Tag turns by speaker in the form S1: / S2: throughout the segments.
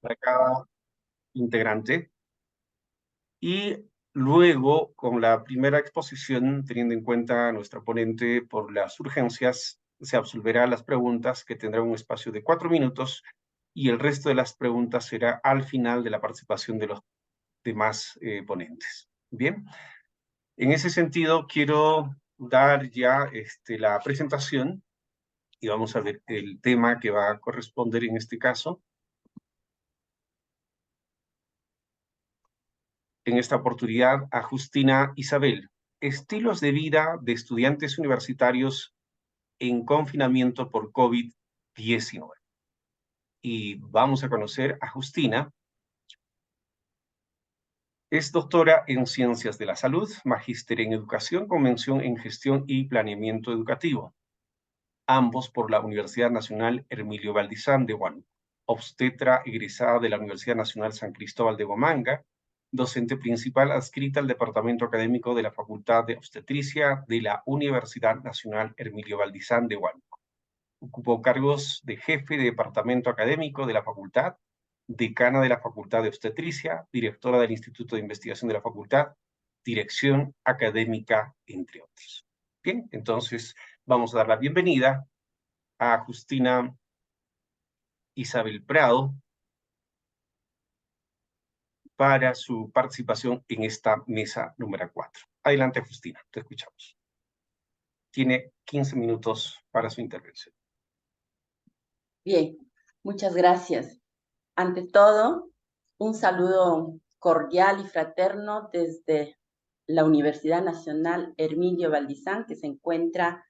S1: para cada integrante. Y luego, con la primera exposición, teniendo en cuenta a nuestra ponente por las urgencias, se absolverá las preguntas, que tendrá un espacio de 4 minutos, y el resto de las preguntas será al final de la participación de los demás ponentes. Bien, en ese sentido quiero dar ya la presentación y vamos a ver el tema que va a corresponder en este caso. En esta oportunidad a Justina Isabel, estilos de vida de estudiantes universitarios en confinamiento por COVID-19. Y vamos a conocer a Justina. Es doctora en Ciencias de la Salud, magíster en Educación con mención en Gestión y Planeamiento Educativo, ambos por la Universidad Nacional Hermilio Valdizán de Huánuco, obstetra egresada de la Universidad Nacional San Cristóbal de Huamanga, docente principal adscrita al Departamento Académico de la Facultad de Obstetricia de la Universidad Nacional Hermilio Valdizán de Huánuco. Ocupó cargos de jefe de departamento académico de la facultad, decana de la Facultad de Obstetricia, directora del Instituto de Investigación de la facultad, dirección académica, entre otros. Bien, entonces vamos a dar la bienvenida a Justina Isabel Prado para su participación en esta mesa número 4. Adelante, Justina, te escuchamos. Tiene 15 minutos para su intervención.
S2: Bien, muchas gracias. Ante todo, un saludo cordial y fraterno desde la Universidad Nacional Hermilio Valdizán, que se encuentra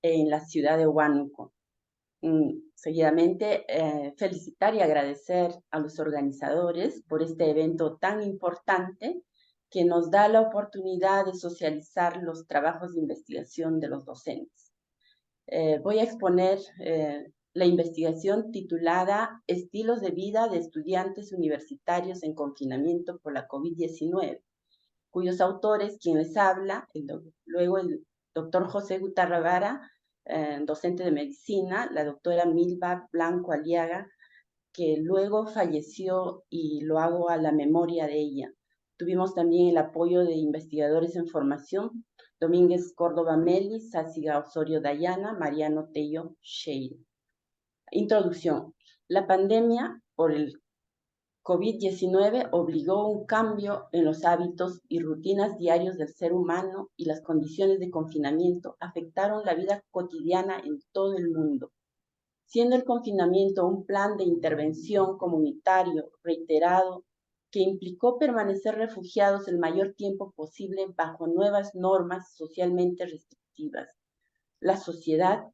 S2: en la ciudad de Huánuco. Seguidamente, felicitar y agradecer a los organizadores por este evento tan importante que nos da la oportunidad de socializar los trabajos de investigación de los docentes. Voy a exponer la investigación titulada Estilos de vida de estudiantes universitarios en confinamiento por la COVID-19, cuyos autores, quien les habla, luego el doctor José Gutarra Vara, docente de medicina, la doctora Milva Blanco Aliaga, que luego falleció y lo hago a la memoria de ella. Tuvimos también el apoyo de investigadores en formación, Domínguez Córdoba Meli, Sáciga Osorio Dayana, Mariano Tello Sheil. Introducción. La pandemia por el COVID-19 obligó un cambio en los hábitos y rutinas diarios del ser humano y las condiciones de confinamiento afectaron la vida cotidiana en todo el mundo, siendo el confinamiento un plan de intervención comunitario reiterado que implicó permanecer refugiados el mayor tiempo posible bajo nuevas normas socialmente restrictivas. La sociedad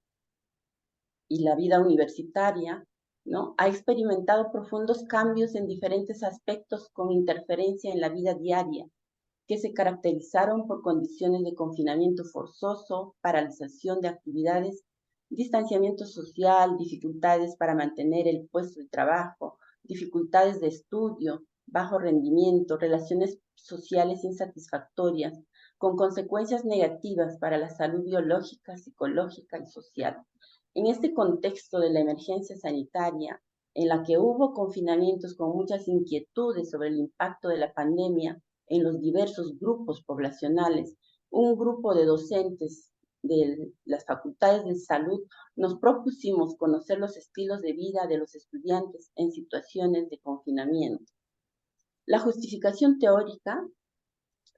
S2: y la vida universitaria, ¿no?, ha experimentado profundos cambios en diferentes aspectos con interferencia en la vida diaria, que se caracterizaron por condiciones de confinamiento forzoso, paralización de actividades, distanciamiento social, dificultades para mantener el puesto de trabajo, dificultades de estudio, bajo rendimiento, relaciones sociales insatisfactorias, con consecuencias negativas para la salud biológica, psicológica y social. En este contexto de la emergencia sanitaria, en la que hubo confinamientos con muchas inquietudes sobre el impacto de la pandemia en los diversos grupos poblacionales, un grupo de docentes de las facultades de salud nos propusimos conocer los estilos de vida de los estudiantes en situaciones de confinamiento. La justificación teórica,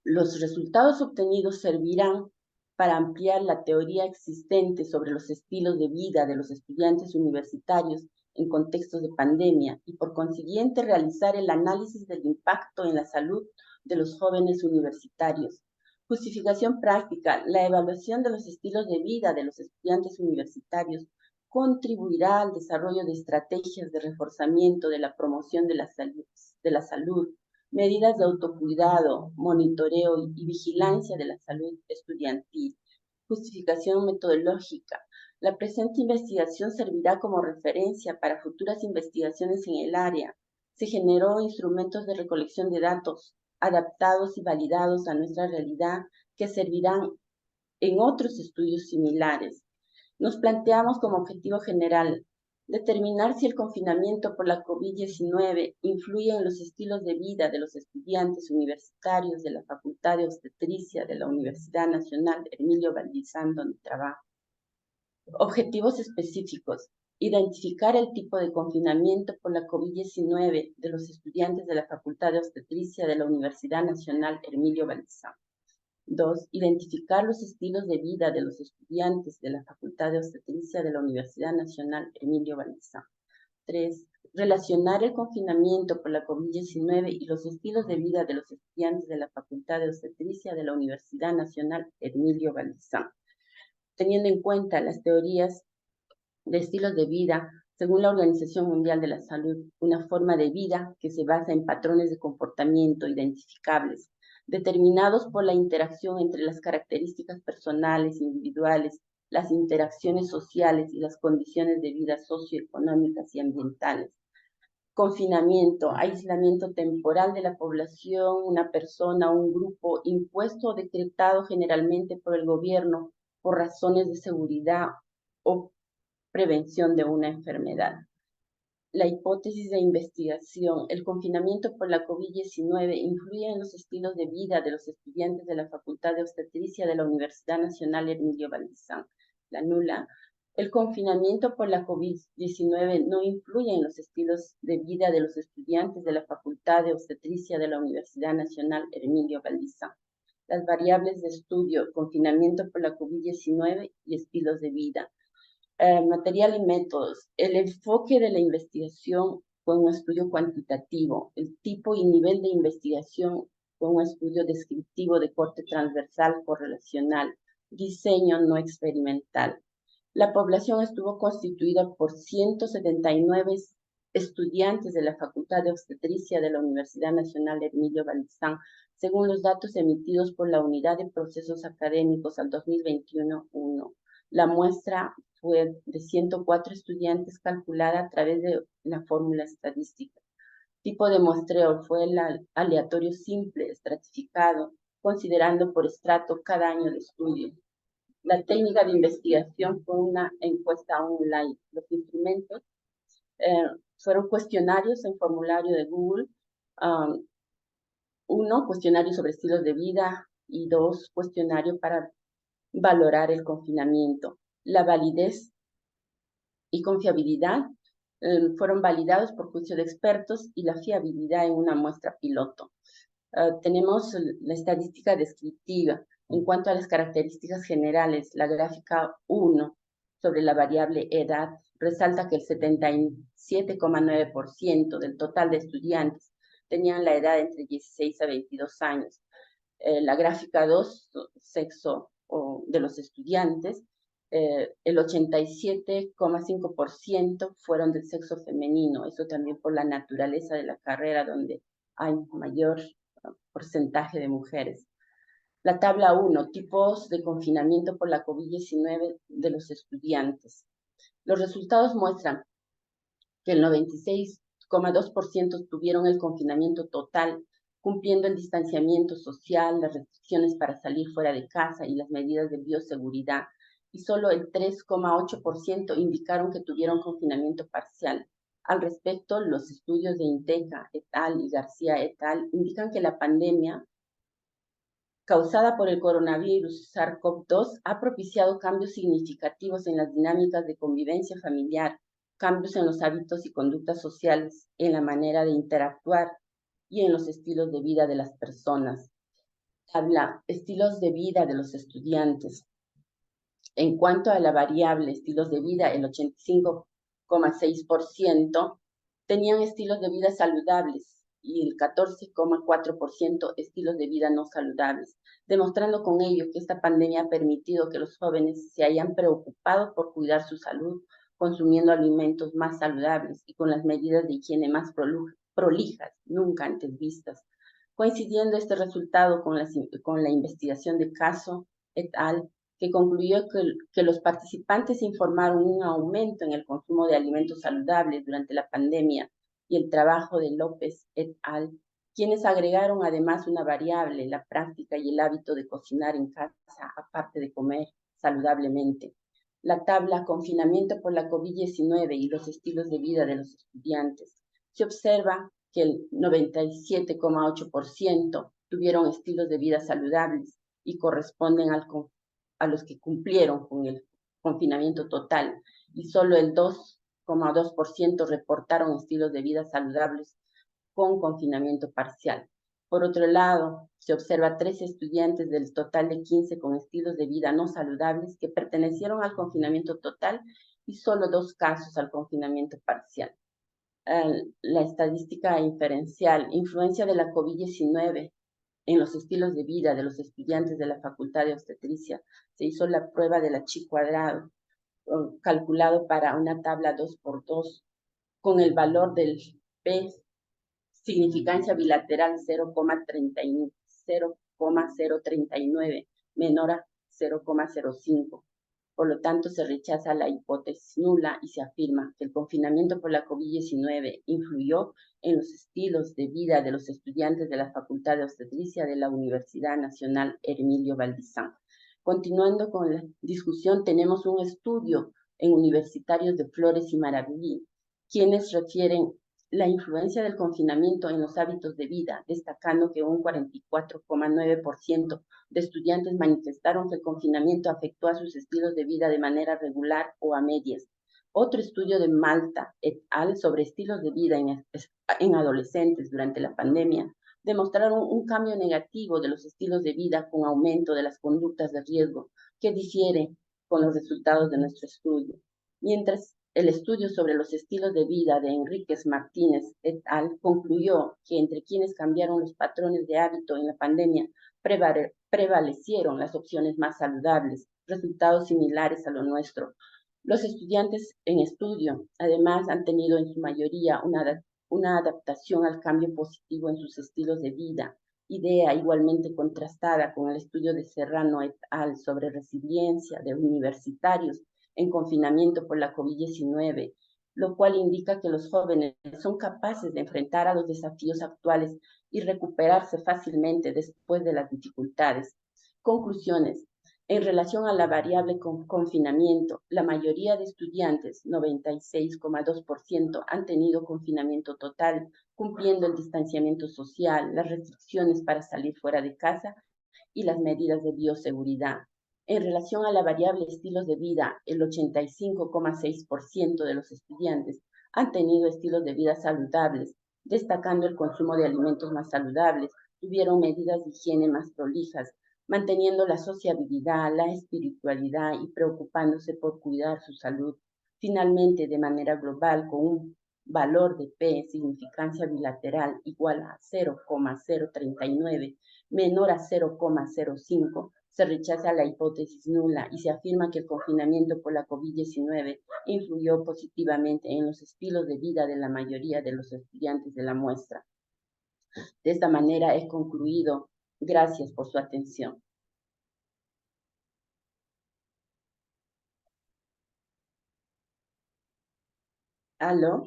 S2: los resultados obtenidos servirán para ampliar la teoría existente sobre los estilos de vida de los estudiantes universitarios en contextos de pandemia y por consiguiente realizar el análisis del impacto en la salud de los jóvenes universitarios. Justificación práctica, la evaluación de los estilos de vida de los estudiantes universitarios contribuirá al desarrollo de estrategias de reforzamiento de la promoción de la salud, medidas de autocuidado, monitoreo y vigilancia de la salud estudiantil. Justificación metodológica. La presente investigación servirá como referencia para futuras investigaciones en el área. Se generó instrumentos de recolección de datos adaptados y validados a nuestra realidad que servirán en otros estudios similares. Nos planteamos como objetivo general Determinar si el confinamiento por la COVID-19 influye en los estilos de vida de los estudiantes universitarios de la Facultad de Obstetricia de la Universidad Nacional Hermilio Valdizán, donde trabajo. Objetivos específicos. Identificar el tipo de confinamiento por la COVID-19 de los estudiantes de la Facultad de Obstetricia de la Universidad Nacional Hermilio Valdizán. 2. Identificar los estilos de vida de los estudiantes de la Facultad de Obstetricia de la Universidad Nacional Hermilio Valdizán. 3. Relacionar el confinamiento por la COVID-19 y los estilos de vida de los estudiantes de la Facultad de Obstetricia de la Universidad Nacional Hermilio Valdizán. Teniendo en cuenta las teorías de estilos de vida, según la Organización Mundial de la Salud, una forma de vida que se basa en patrones de comportamiento identificables, determinados por la interacción entre las características personales, individuales, las interacciones sociales y las condiciones de vida socioeconómicas y ambientales. Confinamiento, aislamiento temporal de la población, una persona o un grupo impuesto o decretado generalmente por el gobierno por razones de seguridad o prevención de una enfermedad. La hipótesis de investigación. El confinamiento por la COVID-19 influye en los estilos de vida de los estudiantes de la Facultad de Obstetricia de la Universidad Nacional Hermilio Valdizán. La nula. El confinamiento por la COVID-19 no influye en los estilos de vida de los estudiantes de la Facultad de Obstetricia de la Universidad Nacional Hermilio Valdizán. Las variables de estudio, confinamiento por la COVID-19 y estilos de vida. Material y métodos. El enfoque de la investigación fue un estudio cuantitativo. El tipo y nivel de investigación fue un estudio descriptivo de corte transversal correlacional. Diseño no experimental. La población estuvo constituida por 179 estudiantes de la Facultad de Obstetricia de la Universidad Nacional Hermilio Valdizán, según los datos emitidos por la Unidad de Procesos Académicos al 2021-1. La muestra fue de 104 estudiantes calculada a través de la fórmula estadística. Tipo de muestreo fue el aleatorio simple estratificado, considerando por estrato cada año de estudio. La técnica de investigación fue una encuesta online. Los instrumentos fueron cuestionarios en formulario de Google, 1, cuestionario sobre estilos de vida, y 2, cuestionario para valorar el confinamiento. La validez y confiabilidad fueron validados por juicio de expertos y la fiabilidad en una muestra piloto. Tenemos la estadística descriptiva. En cuanto a las características generales, la gráfica 1 sobre la variable edad resalta que el 77,9% del total de estudiantes tenían la edad entre 16 a 22 años. La gráfica 2, sexo de los estudiantes, el 87,5% fueron del sexo femenino, eso también por la naturaleza de la carrera donde hay mayor porcentaje de mujeres. La tabla 1, tipos de confinamiento por la COVID-19 de los estudiantes. Los resultados muestran que el 96,2% tuvieron el confinamiento total, cumpliendo el distanciamiento social, las restricciones para salir fuera de casa y las medidas de bioseguridad, y solo el 3,8% indicaron que tuvieron confinamiento parcial. Al respecto, los estudios de Inteca et al. Y García et al. Indican que la pandemia causada por el coronavirus SARS-CoV-2 ha propiciado cambios significativos en las dinámicas de convivencia familiar, cambios en los hábitos y conductas sociales, en la manera de interactuar y en los estilos de vida de las personas. Habla estilos de vida de los estudiantes. En cuanto a la variable estilos de vida, el 85,6% tenían estilos de vida saludables y el 14,4% estilos de vida no saludables, demostrando con ello que esta pandemia ha permitido que los jóvenes se hayan preocupado por cuidar su salud, consumiendo alimentos más saludables y con las medidas de higiene más prolijas, nunca antes vistas. Coincidiendo este resultado con la investigación de Caso et al., que concluyó que los participantes informaron un aumento en el consumo de alimentos saludables durante la pandemia, y el trabajo de López et al., quienes agregaron además una variable, la práctica y el hábito de cocinar en casa, aparte de comer saludablemente. la tabla confinamiento por la COVID-19 y los estilos de vida de los estudiantes, se observa que el 97,8% tuvieron estilos de vida saludables y corresponden a los que cumplieron con el confinamiento total, y solo el 2,2% reportaron estilos de vida saludables con confinamiento parcial. Por otro lado, se observa 3 estudiantes del total de 15 con estilos de vida no saludables que pertenecieron al confinamiento total y solo 2 casos al confinamiento parcial. La estadística inferencial, influencia de la COVID-19 en los estilos de vida de los estudiantes de la Facultad de Obstetricia. Se hizo la prueba del Chi cuadrado, calculado para una tabla 2x2, con el valor del P, significancia bilateral 0,039, menor a 0,05. Por lo tanto, se rechaza la hipótesis nula y se afirma que el confinamiento por la COVID-19 influyó en los estilos de vida de los estudiantes de la Facultad de Obstetricia de la Universidad Nacional Hermilio Valdizán. Continuando con la discusión, tenemos un estudio en universitarios de Flores y Maraví, quienes refieren la influencia del confinamiento en los hábitos de vida, destacando que un 44,9% de estudiantes manifestaron que el confinamiento afectó a sus estilos de vida de manera regular o a medias. Otro estudio de Malta et al. Sobre estilos de vida en adolescentes durante la pandemia demostraron un cambio negativo de los estilos de vida con aumento de las conductas de riesgo, que difiere con los resultados de nuestro estudio. Mientras el estudio sobre los estilos de vida de Enríquez Martínez et al. Concluyó que entre quienes cambiaron los patrones de hábito en la pandemia prevalecieron las opciones más saludables, resultados similares a lo nuestro. Los estudiantes en estudio, además, han tenido en su mayoría una adaptación al cambio positivo en sus estilos de vida, idea igualmente contrastada con el estudio de Serrano et al. Sobre resiliencia de universitarios en confinamiento por la COVID-19, lo cual indica que los jóvenes son capaces de enfrentar a los desafíos actuales y recuperarse fácilmente después de las dificultades. Conclusiones. En relación a la variable confinamiento, la mayoría de estudiantes, 96,2%, han tenido confinamiento total, cumpliendo el distanciamiento social, las restricciones para salir fuera de casa y las medidas de bioseguridad. En relación a la variable estilos de vida, el 85,6% de los estudiantes han tenido estilos de vida saludables, destacando el consumo de alimentos más saludables, tuvieron medidas de higiene más prolijas, manteniendo la sociabilidad, la espiritualidad y preocupándose por cuidar su salud. Finalmente, de manera global, con un valor de P, significancia bilateral, igual a 0,039, menor a 0,05, se rechaza la hipótesis nula y se afirma que el confinamiento por la COVID-19 influyó positivamente en los estilos de vida de la mayoría de los estudiantes de la muestra. De esta manera he concluido. Gracias por su atención. ¿Aló?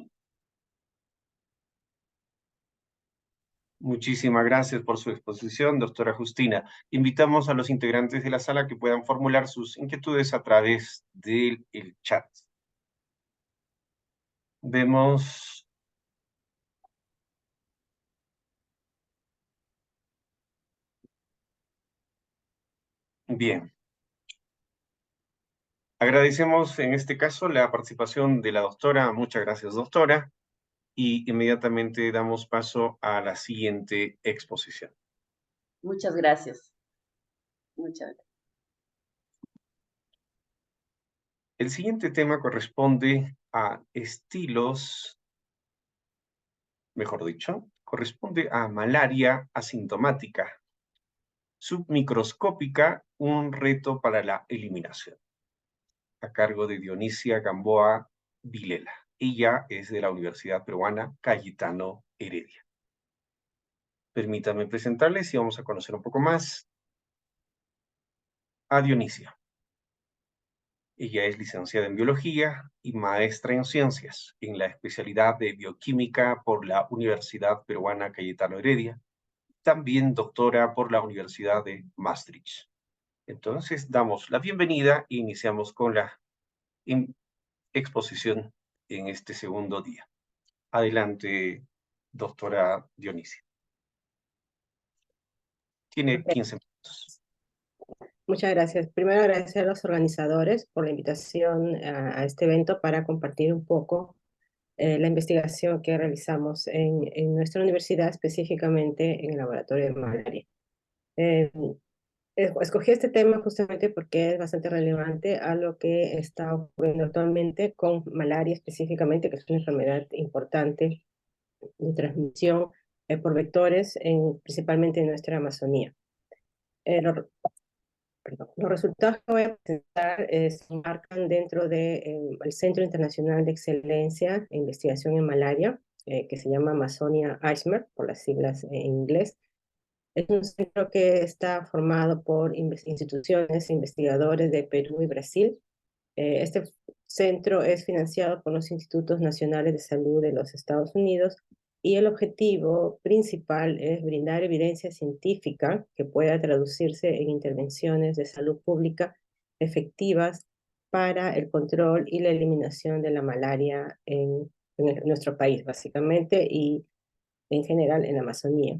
S1: Muchísimas gracias por su exposición, doctora Justina. Invitamos a los integrantes de la sala que puedan formular sus inquietudes a través del chat. Vemos... Bien. Agradecemos en este caso la participación de la doctora. Muchas gracias, doctora. Y inmediatamente damos paso a la siguiente exposición.
S2: Muchas gracias. Muchas gracias.
S1: El siguiente tema corresponde a estilos, mejor dicho, corresponde a malaria asintomática, submicroscópica, un reto para la eliminación, a cargo de Dionisia Gamboa Vilela. Ella es de la Universidad Peruana Cayetano Heredia. Permítanme presentarles y vamos a conocer un poco más a Dionisia. Ella es licenciada en Biología y maestra en Ciencias, en la especialidad de Bioquímica por la Universidad Peruana Cayetano Heredia, también doctora por la Universidad de Maastricht. Entonces, damos la bienvenida e iniciamos con la exposición en este segundo día. Adelante, doctora Dionisia. Tiene 15 minutos.
S3: Muchas gracias. Primero agradecer a los organizadores por la invitación a este evento para compartir un poco la investigación que realizamos en nuestra universidad, específicamente en el laboratorio de malaria. Escogí este tema justamente porque es bastante relevante a lo que está ocurriendo actualmente con malaria específicamente, que es una enfermedad importante de transmisión por vectores, principalmente en nuestra Amazonía. Los resultados que voy a presentar se enmarcan dentro del Centro Internacional de Excelencia e Investigación en Malaria, que se llama Amazonia AISMER, por las siglas en inglés. Es un centro que está formado por instituciones e investigadores de Perú y Brasil. Este centro es financiado por los Institutos Nacionales de Salud de los Estados Unidos y el objetivo principal es brindar evidencia científica que pueda traducirse en intervenciones de salud pública efectivas para el control y la eliminación de la malaria en nuestro país, básicamente, y en general en la Amazonía.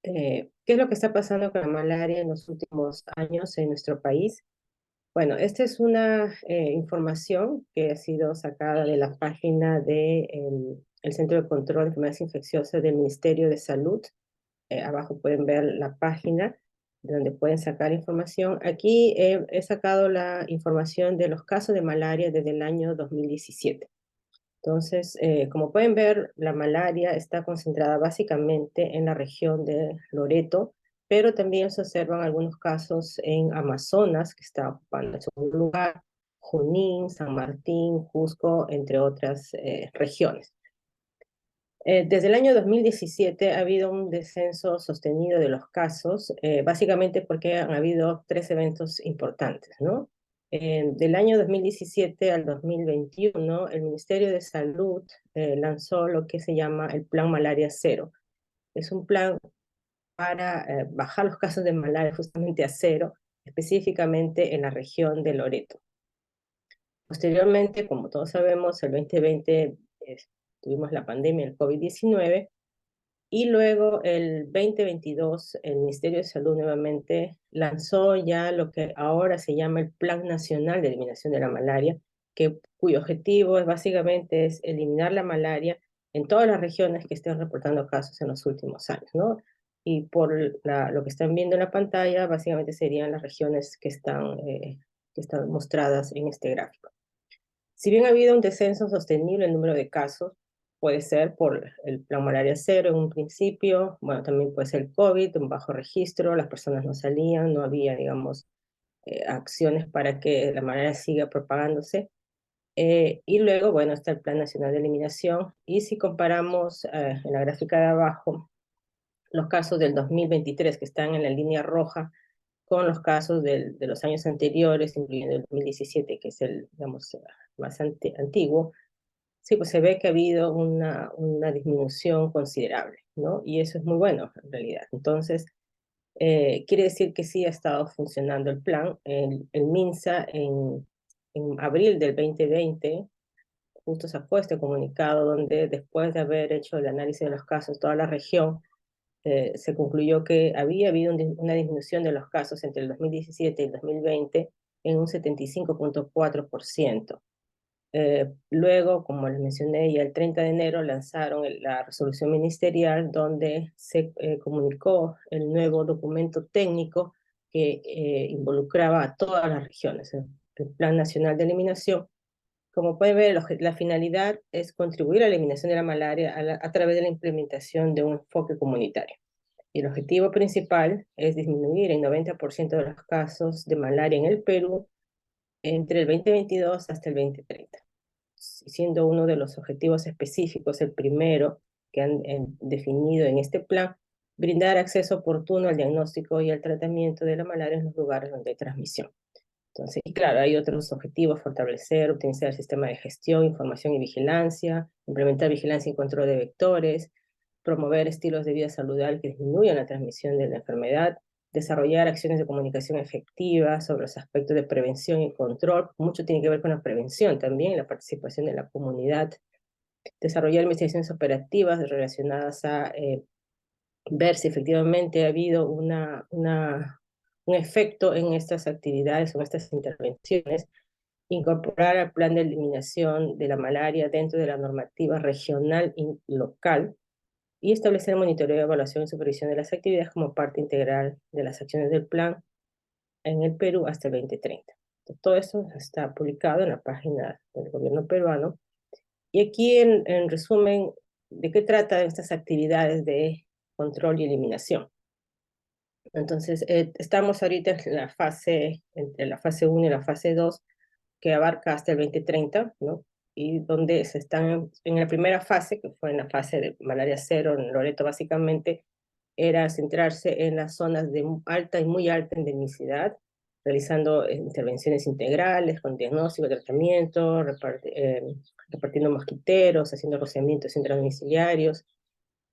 S3: ¿Qué es lo que está pasando con la malaria en los últimos años en nuestro país? Bueno, esta es una información que ha sido sacada de la página del Centro de Control de Enfermedades Infecciosas del Ministerio de Salud. Abajo pueden ver la página donde pueden sacar información. Aquí he sacado la información de los casos de malaria desde el año 2017. Entonces, como pueden ver, la malaria está concentrada básicamente en la región de Loreto, pero también se observan algunos casos en Amazonas, que está ocupando el segundo lugar, Junín, San Martín, Cusco, entre otras regiones. Desde el año 2017 ha habido un descenso sostenido de los casos, básicamente porque han habido 3 eventos importantes, ¿no? Del año 2017 al 2021, el Ministerio de Salud lanzó lo que se llama el Plan Malaria Cero. Es un plan para bajar los casos de malaria justamente a cero, específicamente en la región de Loreto. Posteriormente, como todos sabemos, el 2020 tuvimos la pandemia del COVID-19 y luego el 2022 el Ministerio de Salud nuevamente lanzó ya lo que ahora se llama el Plan Nacional de Eliminación de la Malaria, cuyo objetivo es básicamente es eliminar la malaria en todas las regiones que estén reportando casos en los últimos años, ¿no? Y por lo que están viendo en la pantalla, básicamente serían las regiones que están mostradas en este gráfico. Si bien ha habido un descenso sostenible en el número de casos, puede ser por el plan malaria cero en un principio, bueno, también puede ser el COVID, un bajo registro, las personas no salían, no había, digamos, acciones para que la malaria siga propagándose. Y luego, bueno, está el Plan Nacional de Eliminación, y si comparamos en la gráfica de abajo los casos del 2023 que están en la línea roja, con los casos de los años anteriores, incluyendo el 2017, que es el, digamos, más antiguo, sí, pues se ve que ha habido una disminución considerable, ¿no? Y eso es muy bueno, en realidad. Entonces, quiere decir que sí ha estado funcionando el plan. El MINSA en abril del 2020 justo sacó este comunicado donde después de haber hecho el análisis de los casos toda la región, se concluyó que había habido una disminución de los casos entre el 2017 y el 2020 en un 75.4%. Luego, como les mencioné, ya el 30 de enero lanzaron la resolución ministerial donde se comunicó el nuevo documento técnico que involucraba a todas las regiones, el Plan Nacional de Eliminación. Como pueden ver, la finalidad es contribuir a la eliminación de la malaria a través de la implementación de un enfoque comunitario. Y el objetivo principal es disminuir en 90% de los casos de malaria en el Perú entre el 2022 hasta el 2030, siendo uno de los objetivos específicos, el primero que han definido en este plan, brindar acceso oportuno al diagnóstico y al tratamiento de la malaria en los lugares donde hay transmisión. Entonces, y claro, hay otros objetivos: fortalecer, optimizar el sistema de gestión, información y vigilancia, implementar vigilancia y control de vectores, promover estilos de vida saludables que disminuyan la transmisión de la enfermedad, desarrollar acciones de comunicación efectivas sobre los aspectos de prevención y control. Mucho tiene que ver con la prevención también, la participación de la comunidad. Desarrollar investigaciones operativas relacionadas a ver si efectivamente ha habido un efecto en estas actividades o en estas intervenciones. Incorporar al plan de eliminación de la malaria dentro de la normativa regional y local, y establecer monitoreo, evaluación y supervisión de las actividades como parte integral de las acciones del plan en el Perú hasta el 2030. Entonces, todo eso está publicado en la página del gobierno peruano. Y aquí, en resumen, ¿de qué tratan estas actividades de control y eliminación? Entonces, estamos ahorita en la fase, entre la fase 1 y la fase 2, que abarca hasta el 2030, ¿no? Y donde se están en la primera fase, que fue en la fase de malaria cero, en Loreto básicamente, era centrarse en las zonas de alta y muy alta endemicidad, realizando intervenciones integrales con diagnóstico, tratamiento, repartiendo mosquiteros, haciendo rociamientos intradomiciliarios.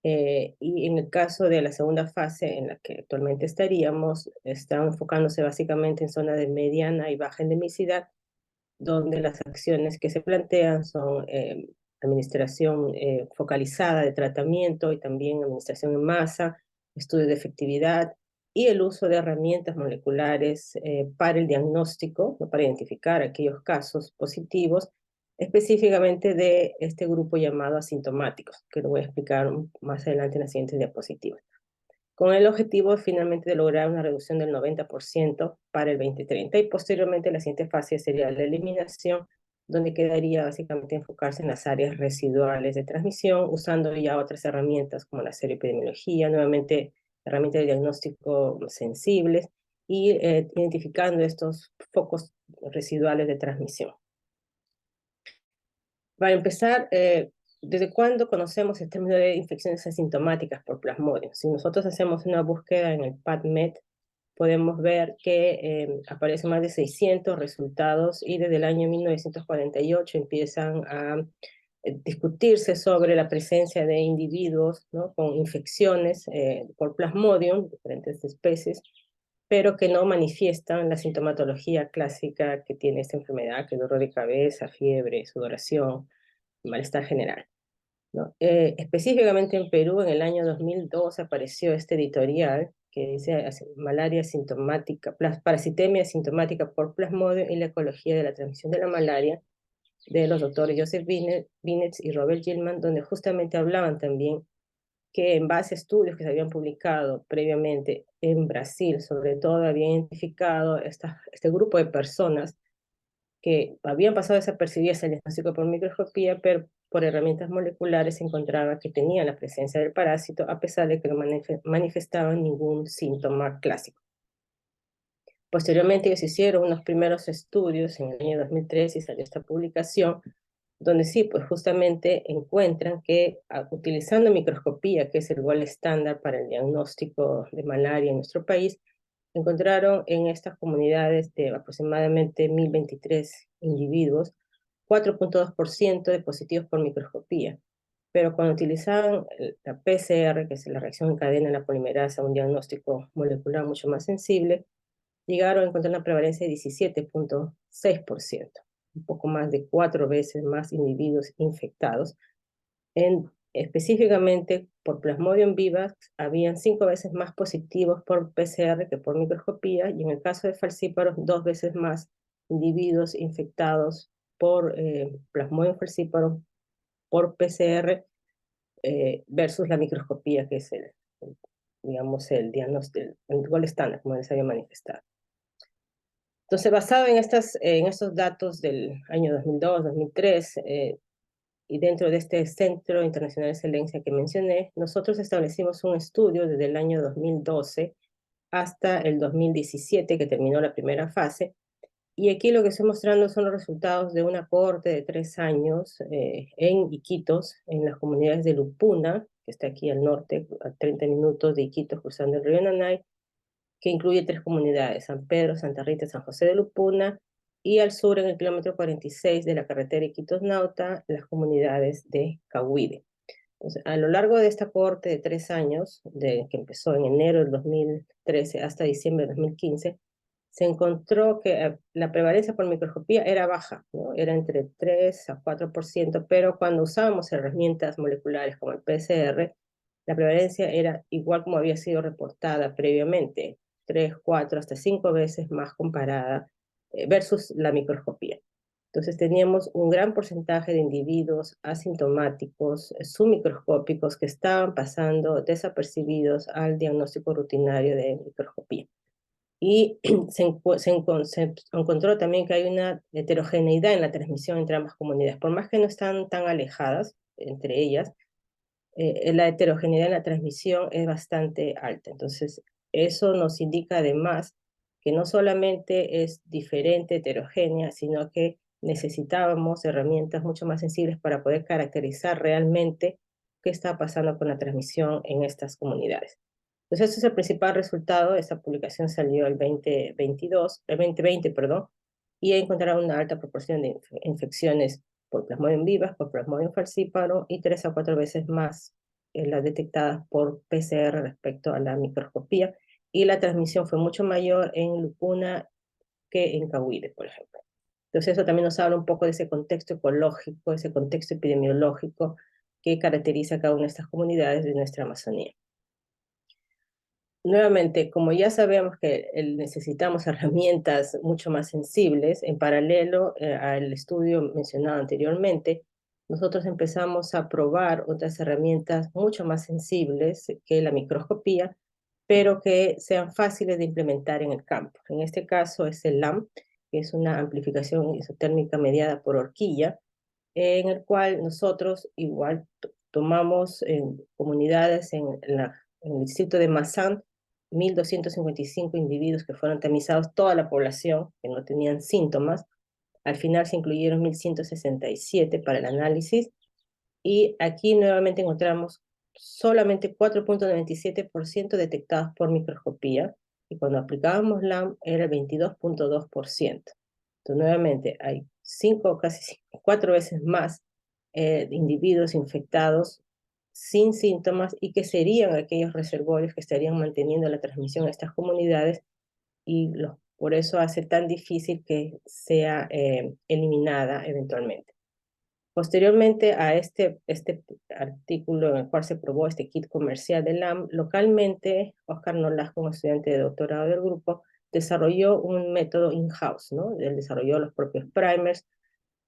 S3: Y en el caso de la segunda fase en la que actualmente estaríamos, está enfocándose básicamente en zonas de mediana y baja endemicidad, donde las acciones que se plantean son administración focalizada de tratamiento y también administración en masa, estudios de efectividad y el uso de herramientas moleculares para el diagnóstico, ¿no? Para identificar aquellos casos positivos, específicamente de este grupo llamado asintomáticos, que lo voy a explicar más adelante en las siguientes diapositivas, con el objetivo finalmente de lograr una reducción del 90% para el 2030. Y posteriormente la siguiente fase sería la eliminación, donde quedaría básicamente enfocarse en las áreas residuales de transmisión, usando ya otras herramientas como la seroepidemiología, nuevamente herramientas de diagnóstico sensibles, y identificando estos focos residuales de transmisión. Para empezar, ¿desde cuándo conocemos el término de infecciones asintomáticas por Plasmodium? Si nosotros hacemos una búsqueda en el PubMed, podemos ver que aparecen más de 600 resultados y desde el año 1948 empiezan a discutirse sobre la presencia de individuos, ¿no?, con infecciones por Plasmodium, diferentes especies, pero que no manifiestan la sintomatología clásica que tiene esta enfermedad, que es dolor de cabeza, fiebre, sudoración, malestar general, ¿no? Específicamente en Perú, en el año 2002 apareció este editorial que dice malaria sintomática, parasitemia sintomática por Plasmodium y la ecología de la transmisión de la malaria, de los doctores Joseph Binet y Robert Gilman, donde justamente hablaban también que en base a estudios que se habían publicado previamente en Brasil, sobre todo habían identificado este grupo de personas que habían pasado desapercibidas el diagnóstico por microscopía, pero por herramientas moleculares se encontraba que tenían la presencia del parásito, a pesar de que no manifestaban ningún síntoma clásico. Posteriormente ellos hicieron unos primeros estudios en el año 2003 y salió esta publicación, donde sí, pues justamente encuentran que utilizando microscopía, que es el gol estándar para el diagnóstico de malaria en nuestro país, encontraron en estas comunidades de aproximadamente 1023 individuos 4.2% de positivos por microscopía. Pero cuando utilizaban la PCR, que es la reacción en cadena de la polimerasa, un diagnóstico molecular mucho más sensible, llegaron a encontrar una prevalencia de 17.6%, un poco más de 4 veces más individuos infectados. Específicamente por Plasmodium vivax, habían 5 veces más positivos por PCR que por microscopía, y en el caso de falcíparos, 2 veces más individuos infectados por Plasmodium falciparum por PCR versus la microscopía, que es digamos, el diagnóstico, el gol estándar, como les había manifestado. Entonces, basado en estos datos del año 2002, 2003, y dentro de este Centro Internacional de Excelencia que mencioné, nosotros establecimos un estudio desde el año 2012 hasta el 2017, que terminó la primera fase, y aquí lo que estoy mostrando son los resultados de una cohorte de 3 años en Iquitos, en las comunidades de Lupuna, que está aquí al norte, a 30 minutos de Iquitos, cruzando el río Nanay, que incluye 3 comunidades: San Pedro, Santa Rita y San José de Lupuna, y al sur, en el kilómetro 46 de la carretera Iquitos-Nauta, las comunidades de Cahuide. Entonces, a lo largo de esta cohorte de 3 años, que empezó en enero del 2013 hasta diciembre de 2015, se encontró que la prevalencia por microscopía era baja, ¿no? Era entre 3 a 4%, pero cuando usábamos herramientas moleculares como el PCR, la prevalencia era igual como había sido reportada previamente, 3, 4, hasta 5 veces más comparada versus la microscopía. Entonces teníamos un gran porcentaje de individuos asintomáticos, submicroscópicos, que estaban pasando desapercibidos al diagnóstico rutinario de microscopía. Y se encontró también que hay una heterogeneidad en la transmisión entre ambas comunidades. Por más que no están tan alejadas entre ellas, la heterogeneidad en la transmisión es bastante alta. Entonces, eso nos indica además que no solamente es diferente, heterogénea, sino que necesitábamos herramientas mucho más sensibles para poder caracterizar realmente qué está pasando con la transmisión en estas comunidades. Entonces, ese es el principal resultado. Esta publicación salió el 2020, perdón, y encontraron una alta proporción de infecciones por Plasmodium vivas, por Plasmodium falciparum, y 3 a 4 veces más las detectadas por PCR respecto a la microscopía, y la transmisión fue mucho mayor en Lupuna que en Cahuire, por ejemplo. Entonces eso también nos habla un poco de ese contexto ecológico, ese contexto epidemiológico que caracteriza a cada una de estas comunidades de nuestra Amazonía. Nuevamente, como ya sabemos que necesitamos herramientas mucho más sensibles, en paralelo al estudio mencionado anteriormente, nosotros empezamos a probar otras herramientas mucho más sensibles que la microscopía, pero que sean fáciles de implementar en el campo. En este caso es el LAM, que es una amplificación isotérmica mediada por horquilla, en el cual nosotros igual tomamos comunidades en el distrito de Mazán, 1.255 individuos que fueron tamizados, toda la población que no tenían síntomas. Al final se incluyeron 1.167 para el análisis, y aquí nuevamente encontramos solamente 4.97% detectados por microscopía, y cuando aplicábamos LAM era el 22.2%. Entonces nuevamente hay 5, casi 4 veces más individuos infectados sin síntomas, y que serían aquellos reservorios que estarían manteniendo la transmisión a estas comunidades, y por eso hace tan difícil que sea eliminada eventualmente. Posteriormente a este artículo en el cual se probó este kit comercial de LAM, localmente Oscar Nolasco, un estudiante de doctorado del grupo, desarrolló un método in-house, ¿no? Él desarrolló los propios primers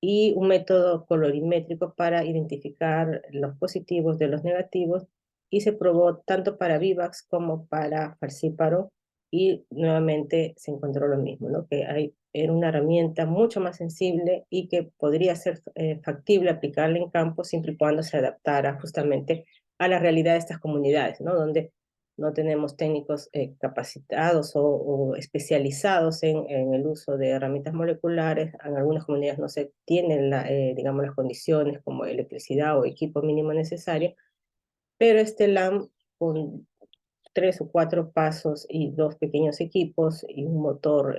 S3: y un método colorimétrico para identificar los positivos de los negativos, y se probó tanto para Vivax como para Falciparum, y nuevamente se encontró lo mismo, ¿no? Que era una herramienta mucho más sensible y que podría ser factible aplicarla en campo siempre y cuando se adaptara justamente a la realidad de estas comunidades, ¿no? Donde no tenemos técnicos capacitados o especializados en el uso de herramientas moleculares. En algunas comunidades no se tienen, digamos, las condiciones como electricidad o equipo mínimo necesario, pero este LAM con 3 o 4 pasos y 2 pequeños equipos y un motor,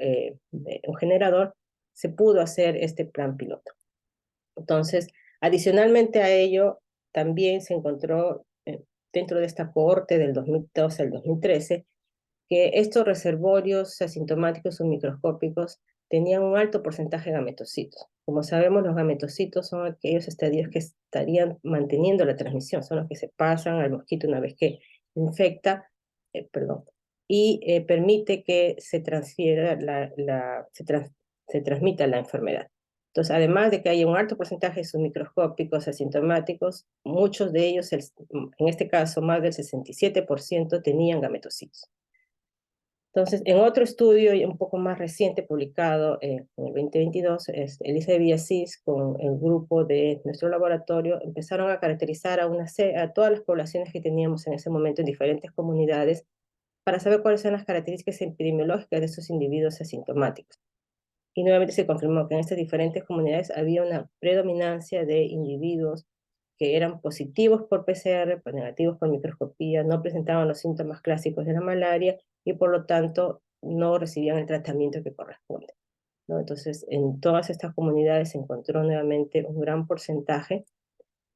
S3: un generador, se pudo hacer este plan piloto. Entonces, adicionalmente a ello, también se encontró dentro de esta cohorte del 2012 al 2013 que estos reservorios asintomáticos o microscópicos tenían un alto porcentaje de gametocitos. Como sabemos, los gametocitos son aquellos estadios que estarían manteniendo la transmisión, son los que se pasan al mosquito una vez que infecta, y permite que se transfiera se transmita la enfermedad. Entonces, además de que hay un alto porcentaje de submicroscópicos asintomáticos, muchos de ellos, en este caso más del 67%, tenían gametocitos. Entonces, en otro estudio un poco más reciente, publicado en el 2022, Elisa de Villasís con el grupo de nuestro laboratorio empezaron a caracterizar a todas las poblaciones que teníamos en ese momento en diferentes comunidades para saber cuáles son las características epidemiológicas de esos individuos asintomáticos. Y nuevamente se confirmó que en estas diferentes comunidades había una predominancia de individuos que eran positivos por PCR, pues negativos por microscopía, no presentaban los síntomas clásicos de la malaria y por lo tanto no recibían el tratamiento que corresponde, ¿no? Entonces, en todas estas comunidades se encontró nuevamente un gran porcentaje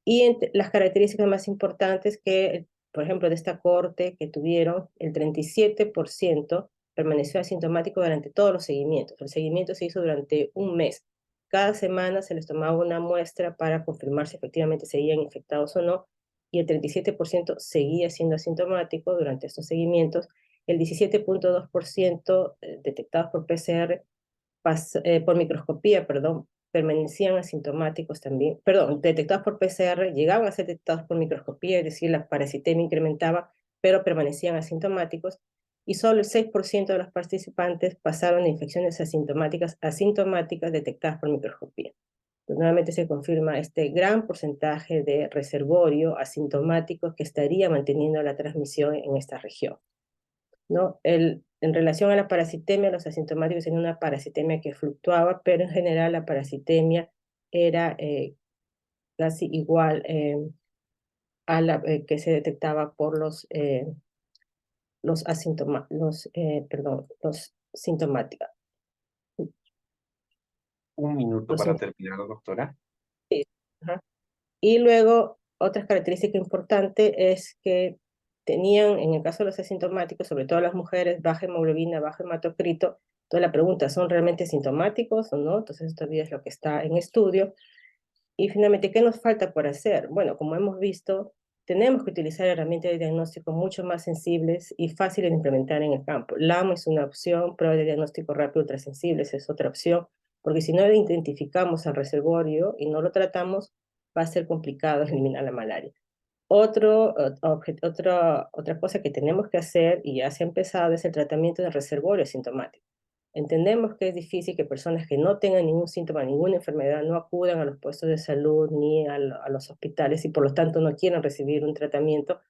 S3: Y las características más importantes que, por ejemplo, de esta corte que tuvieron, el 37% permaneció asintomático durante todos los seguimientos. El seguimiento se hizo durante un mes. Cada semana se les tomaba una muestra para confirmar si efectivamente seguían infectados o no, y el 37% seguía siendo asintomático durante estos seguimientos. El 17.2% detectados por PCR, por microscopía, perdón, permanecían asintomáticos también, perdón, detectados por PCR, llegaban a ser detectados por microscopía, es decir, la parasitemia incrementaba, pero permanecían asintomáticos, y solo el 6% de los participantes pasaron de infecciones asintomáticas detectadas por microscopía. Pues nuevamente se confirma este gran porcentaje de reservorio asintomático que estaría manteniendo la transmisión en esta región, ¿no? En relación a la parasitemia, los asintomáticos tenían una parasitemia que fluctuaba, pero en general la parasitemia era casi igual a la que se detectaba por los sintomáticos.
S1: Un minuto
S3: Los
S1: para
S3: sim-
S1: terminar, doctora.
S3: sí, ajá. Y luego, otra característica importante es que tenían, en el caso de los asintomáticos, sobre todo las mujeres, baja hemoglobina, bajo hematocrito. Entonces la pregunta, ¿son realmente sintomáticos o no? Entonces esto todavía es lo que está en estudio. Y finalmente, ¿qué nos falta por hacer? Bueno, como hemos visto, tenemos que utilizar herramientas de diagnóstico mucho más sensibles y fáciles de implementar en el campo. LAMO es una opción, prueba de diagnóstico rápido ultrasensibles es otra opción, porque si no identificamos al reservorio y no lo tratamos, va a ser complicado eliminar la malaria. Otra cosa que tenemos que hacer, y ya se ha empezado, es el tratamiento del reservorio sintomático. Entendemos que es difícil que personas que no tengan ningún síntoma, ninguna enfermedad, no acudan a los puestos de salud ni a los hospitales y por lo tanto no quieran recibir un tratamiento,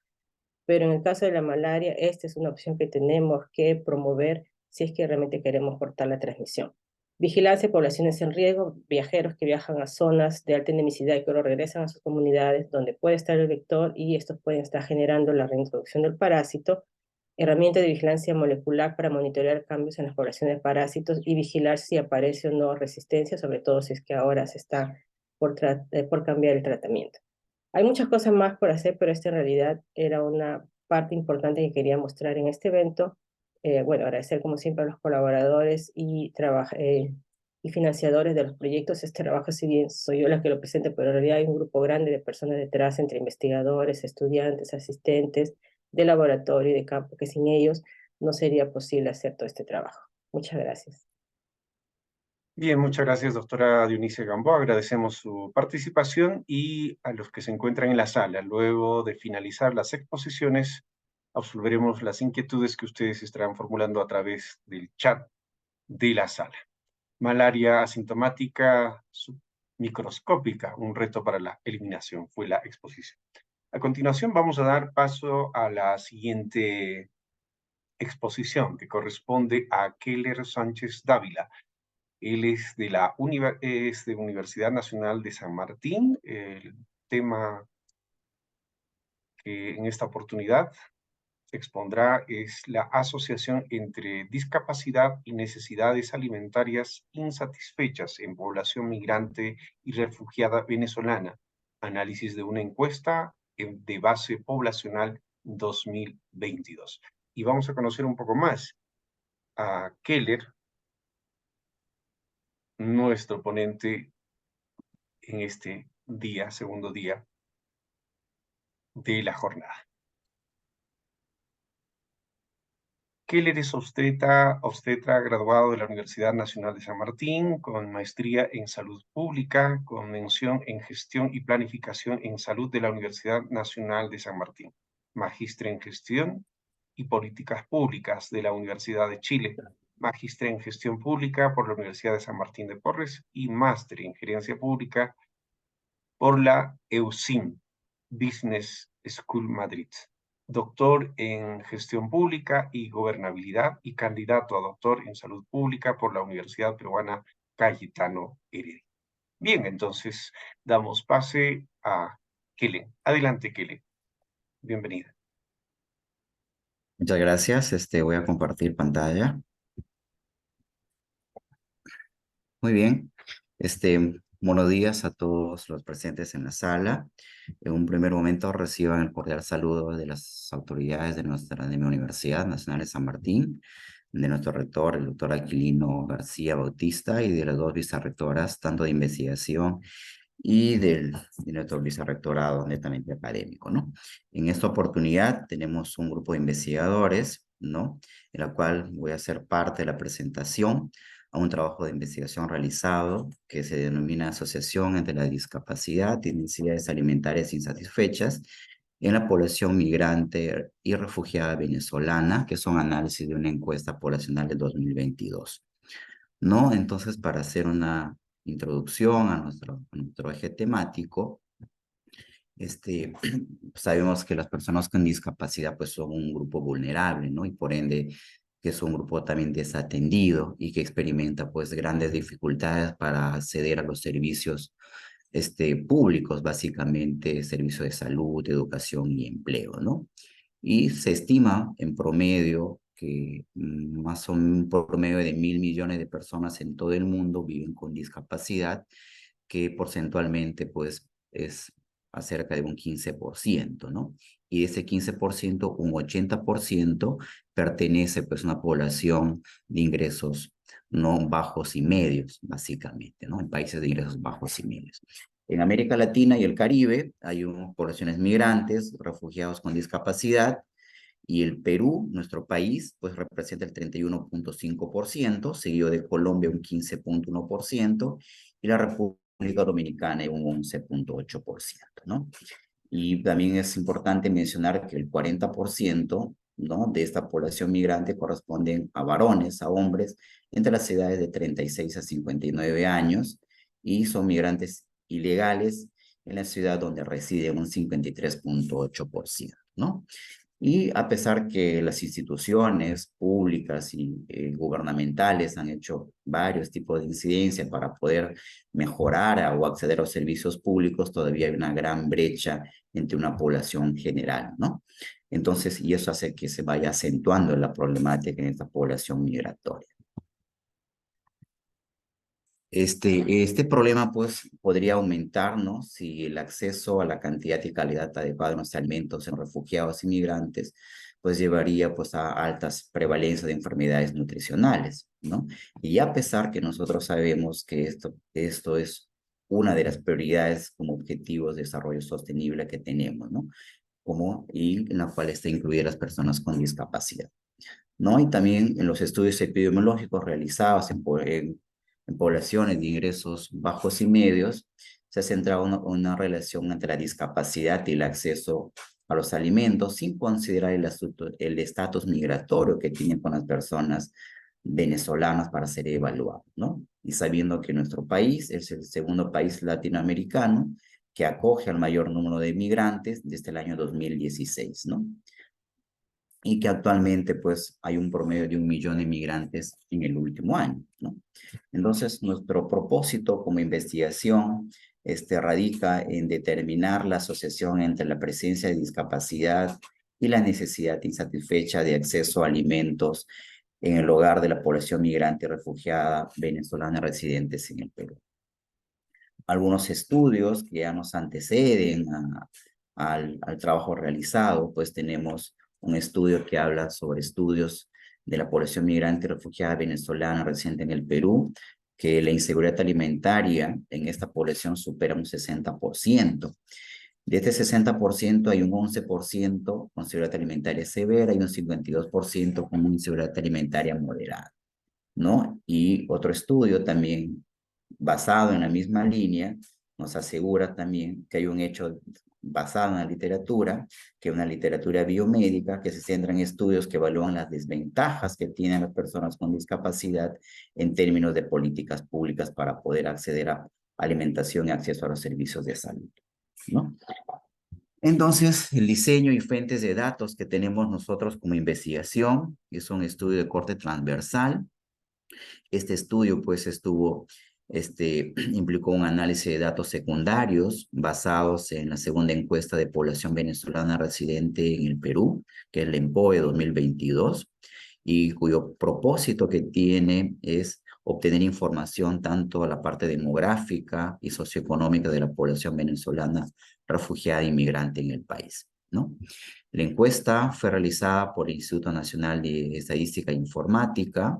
S3: pero en el caso de la malaria, esta es una opción que tenemos que promover si es que realmente queremos cortar la transmisión. Vigilancia de poblaciones en riesgo, viajeros que viajan a zonas de alta endemicidad y que luego regresan a sus comunidades donde puede estar el vector y estos pueden estar generando la reintroducción del parásito. Herramienta de vigilancia molecular para monitorear cambios en las poblaciones de parásitos y vigilar si aparece o no resistencia, sobre todo si es que ahora se está por cambiar el tratamiento. Hay muchas cosas más por hacer, pero esta en realidad era una parte importante que quería mostrar en este evento. Bueno, agradecer como siempre a los colaboradores y financiadores de los proyectos. Este trabajo, si bien soy yo la que lo presento, pero en realidad hay un grupo grande de personas detrás, entre investigadores, estudiantes, asistentes de laboratorio y de campo, que sin ellos no sería posible hacer todo este trabajo. Muchas gracias.
S1: Bien, muchas gracias, doctora Dionisia Gamboa. Agradecemos su participación y a los que se encuentran en la sala. Luego de finalizar las exposiciones, absolveremos las inquietudes que ustedes estarán formulando a través del chat de la sala. Malaria asintomática microscópica, un reto para la eliminación, fue la exposición. A continuación vamos a dar paso a la siguiente exposición, que corresponde a Keller Sánchez Dávila. Él es de la Universidad Nacional de San Martín. El tema que en esta oportunidad expondrá es la asociación entre discapacidad y necesidades alimentarias insatisfechas en población migrante y refugiada venezolana. Análisis de una encuesta de base poblacional 2022. Y vamos a conocer un poco más a Keller, nuestro ponente en este día, segundo día de la jornada. Keller es obstetra graduado de la Universidad Nacional de San Martín, con maestría en salud pública, con mención en gestión y planificación en salud de la Universidad Nacional de San Martín, magíster en gestión y políticas públicas de la Universidad de Chile, magíster en gestión pública por la Universidad de San Martín de Porres y máster en gerencia pública por la EUSIM Business School Madrid. Doctor en Gestión Pública y Gobernabilidad y candidato a doctor en Salud Pública por la Universidad Peruana Cayetano Heredia. Bien, entonces damos pase a Kellen. Adelante, Kellen. Bienvenida.
S4: Muchas gracias. Voy a compartir pantalla. Muy bien. Buenos días a todos los presentes en la sala. En un primer momento reciban el cordial saludo de las autoridades de mi Universidad Nacional de San Martín, de nuestro rector, el doctor Aquilino García Bautista, y de las dos vicerrectoras, tanto de investigación y de nuestro vicerrectorado netamente académico, ¿no? En esta oportunidad tenemos un grupo de investigadores, ¿no? En la cual voy a ser parte de la presentación a un trabajo de investigación realizado que se denomina Asociación entre la discapacidad y necesidades alimentarias insatisfechas en la población migrante y refugiada venezolana, que son análisis de una encuesta poblacional de 2022. ¿No? Entonces, para hacer una introducción a nuestro eje temático, sabemos que las personas con discapacidad pues son un grupo vulnerable, ¿no? Y por ende que es un grupo también desatendido y que experimenta pues grandes dificultades para acceder a los servicios públicos, básicamente servicios de salud, educación y empleo, ¿no? Y se estima en promedio que más o menos un promedio de 1.000 millones de personas en todo el mundo viven con discapacidad, que porcentualmente pues es acerca de un 15%, ¿no? Y de ese 15%, un 80% pertenece pues a una población de ingresos no bajos y medios, básicamente, ¿no? En países de ingresos bajos y medios. En América Latina y el Caribe hay poblaciones migrantes, refugiados con discapacidad, y el Perú, nuestro país, pues representa el 31.5%, seguido de Colombia un 15.1% y la República Dominicana un 11.8%, ¿no? Y también es importante mencionar que el 40%, ¿no?, de esta población migrante corresponden a varones, a hombres, entre las edades de 36 a 59 años, y son migrantes ilegales en la ciudad donde residen un 53.8%, ¿no? Y a pesar que las instituciones públicas y gubernamentales han hecho varios tipos de incidencias para poder mejorar o acceder a los servicios públicos, todavía hay una gran brecha entre una población general, ¿no? Entonces, y eso hace que se vaya acentuando la problemática en esta población migratoria. Este problema pues podría aumentar, ¿no?, si el acceso a la cantidad y calidad adecuada de los alimentos en refugiados y migrantes pues llevaría pues a altas prevalencias de enfermedades nutricionales, ¿no? Y a pesar que nosotros sabemos que esto es una de las prioridades como objetivos de desarrollo sostenible que tenemos, ¿no? Y en la cual está incluida las personas con discapacidad, ¿no? Y también en los estudios epidemiológicos realizados en poblaciones de ingresos bajos y medios, se ha centrado una relación entre la discapacidad y el acceso a los alimentos, sin considerar el estatus migratorio que tienen con las personas venezolanas para ser evaluado, ¿no? Y sabiendo que nuestro país es el segundo país latinoamericano que acoge al mayor número de migrantes desde el año 2016, ¿no? Y que actualmente pues hay un promedio de 1 millón de migrantes en el último año, ¿no? Entonces, nuestro propósito como investigación radica en determinar la asociación entre la presencia de discapacidad y la necesidad insatisfecha de acceso a alimentos en el hogar de la población migrante y refugiada venezolana residentes en el Perú. Algunos estudios que ya nos anteceden al trabajo realizado, pues tenemos un estudio que habla sobre estudios de la población migrante y refugiada venezolana residente en el Perú, que la inseguridad alimentaria en esta población supera un 60%. De este 60% hay un 11% con inseguridad alimentaria severa y un 52% con inseguridad alimentaria moderada, ¿no? Y otro estudio también basado en la misma línea nos asegura también que hay un hecho basado en la literatura, que es una literatura biomédica que se centra en estudios que evalúan las desventajas que tienen las personas con discapacidad en términos de políticas públicas para poder acceder a alimentación y acceso a los servicios de salud, ¿no? Entonces, el diseño y fuentes de datos que tenemos nosotros como investigación es un estudio de corte transversal. Este estudio, pues, implicó un análisis de datos secundarios basados en la segunda encuesta de población venezolana residente en el Perú, que es la EMPOE 2022, y cuyo propósito que tiene es obtener información tanto a la parte demográfica y socioeconómica de la población venezolana refugiada e inmigrante en el país, ¿no? La encuesta fue realizada por el Instituto Nacional de Estadística e Informática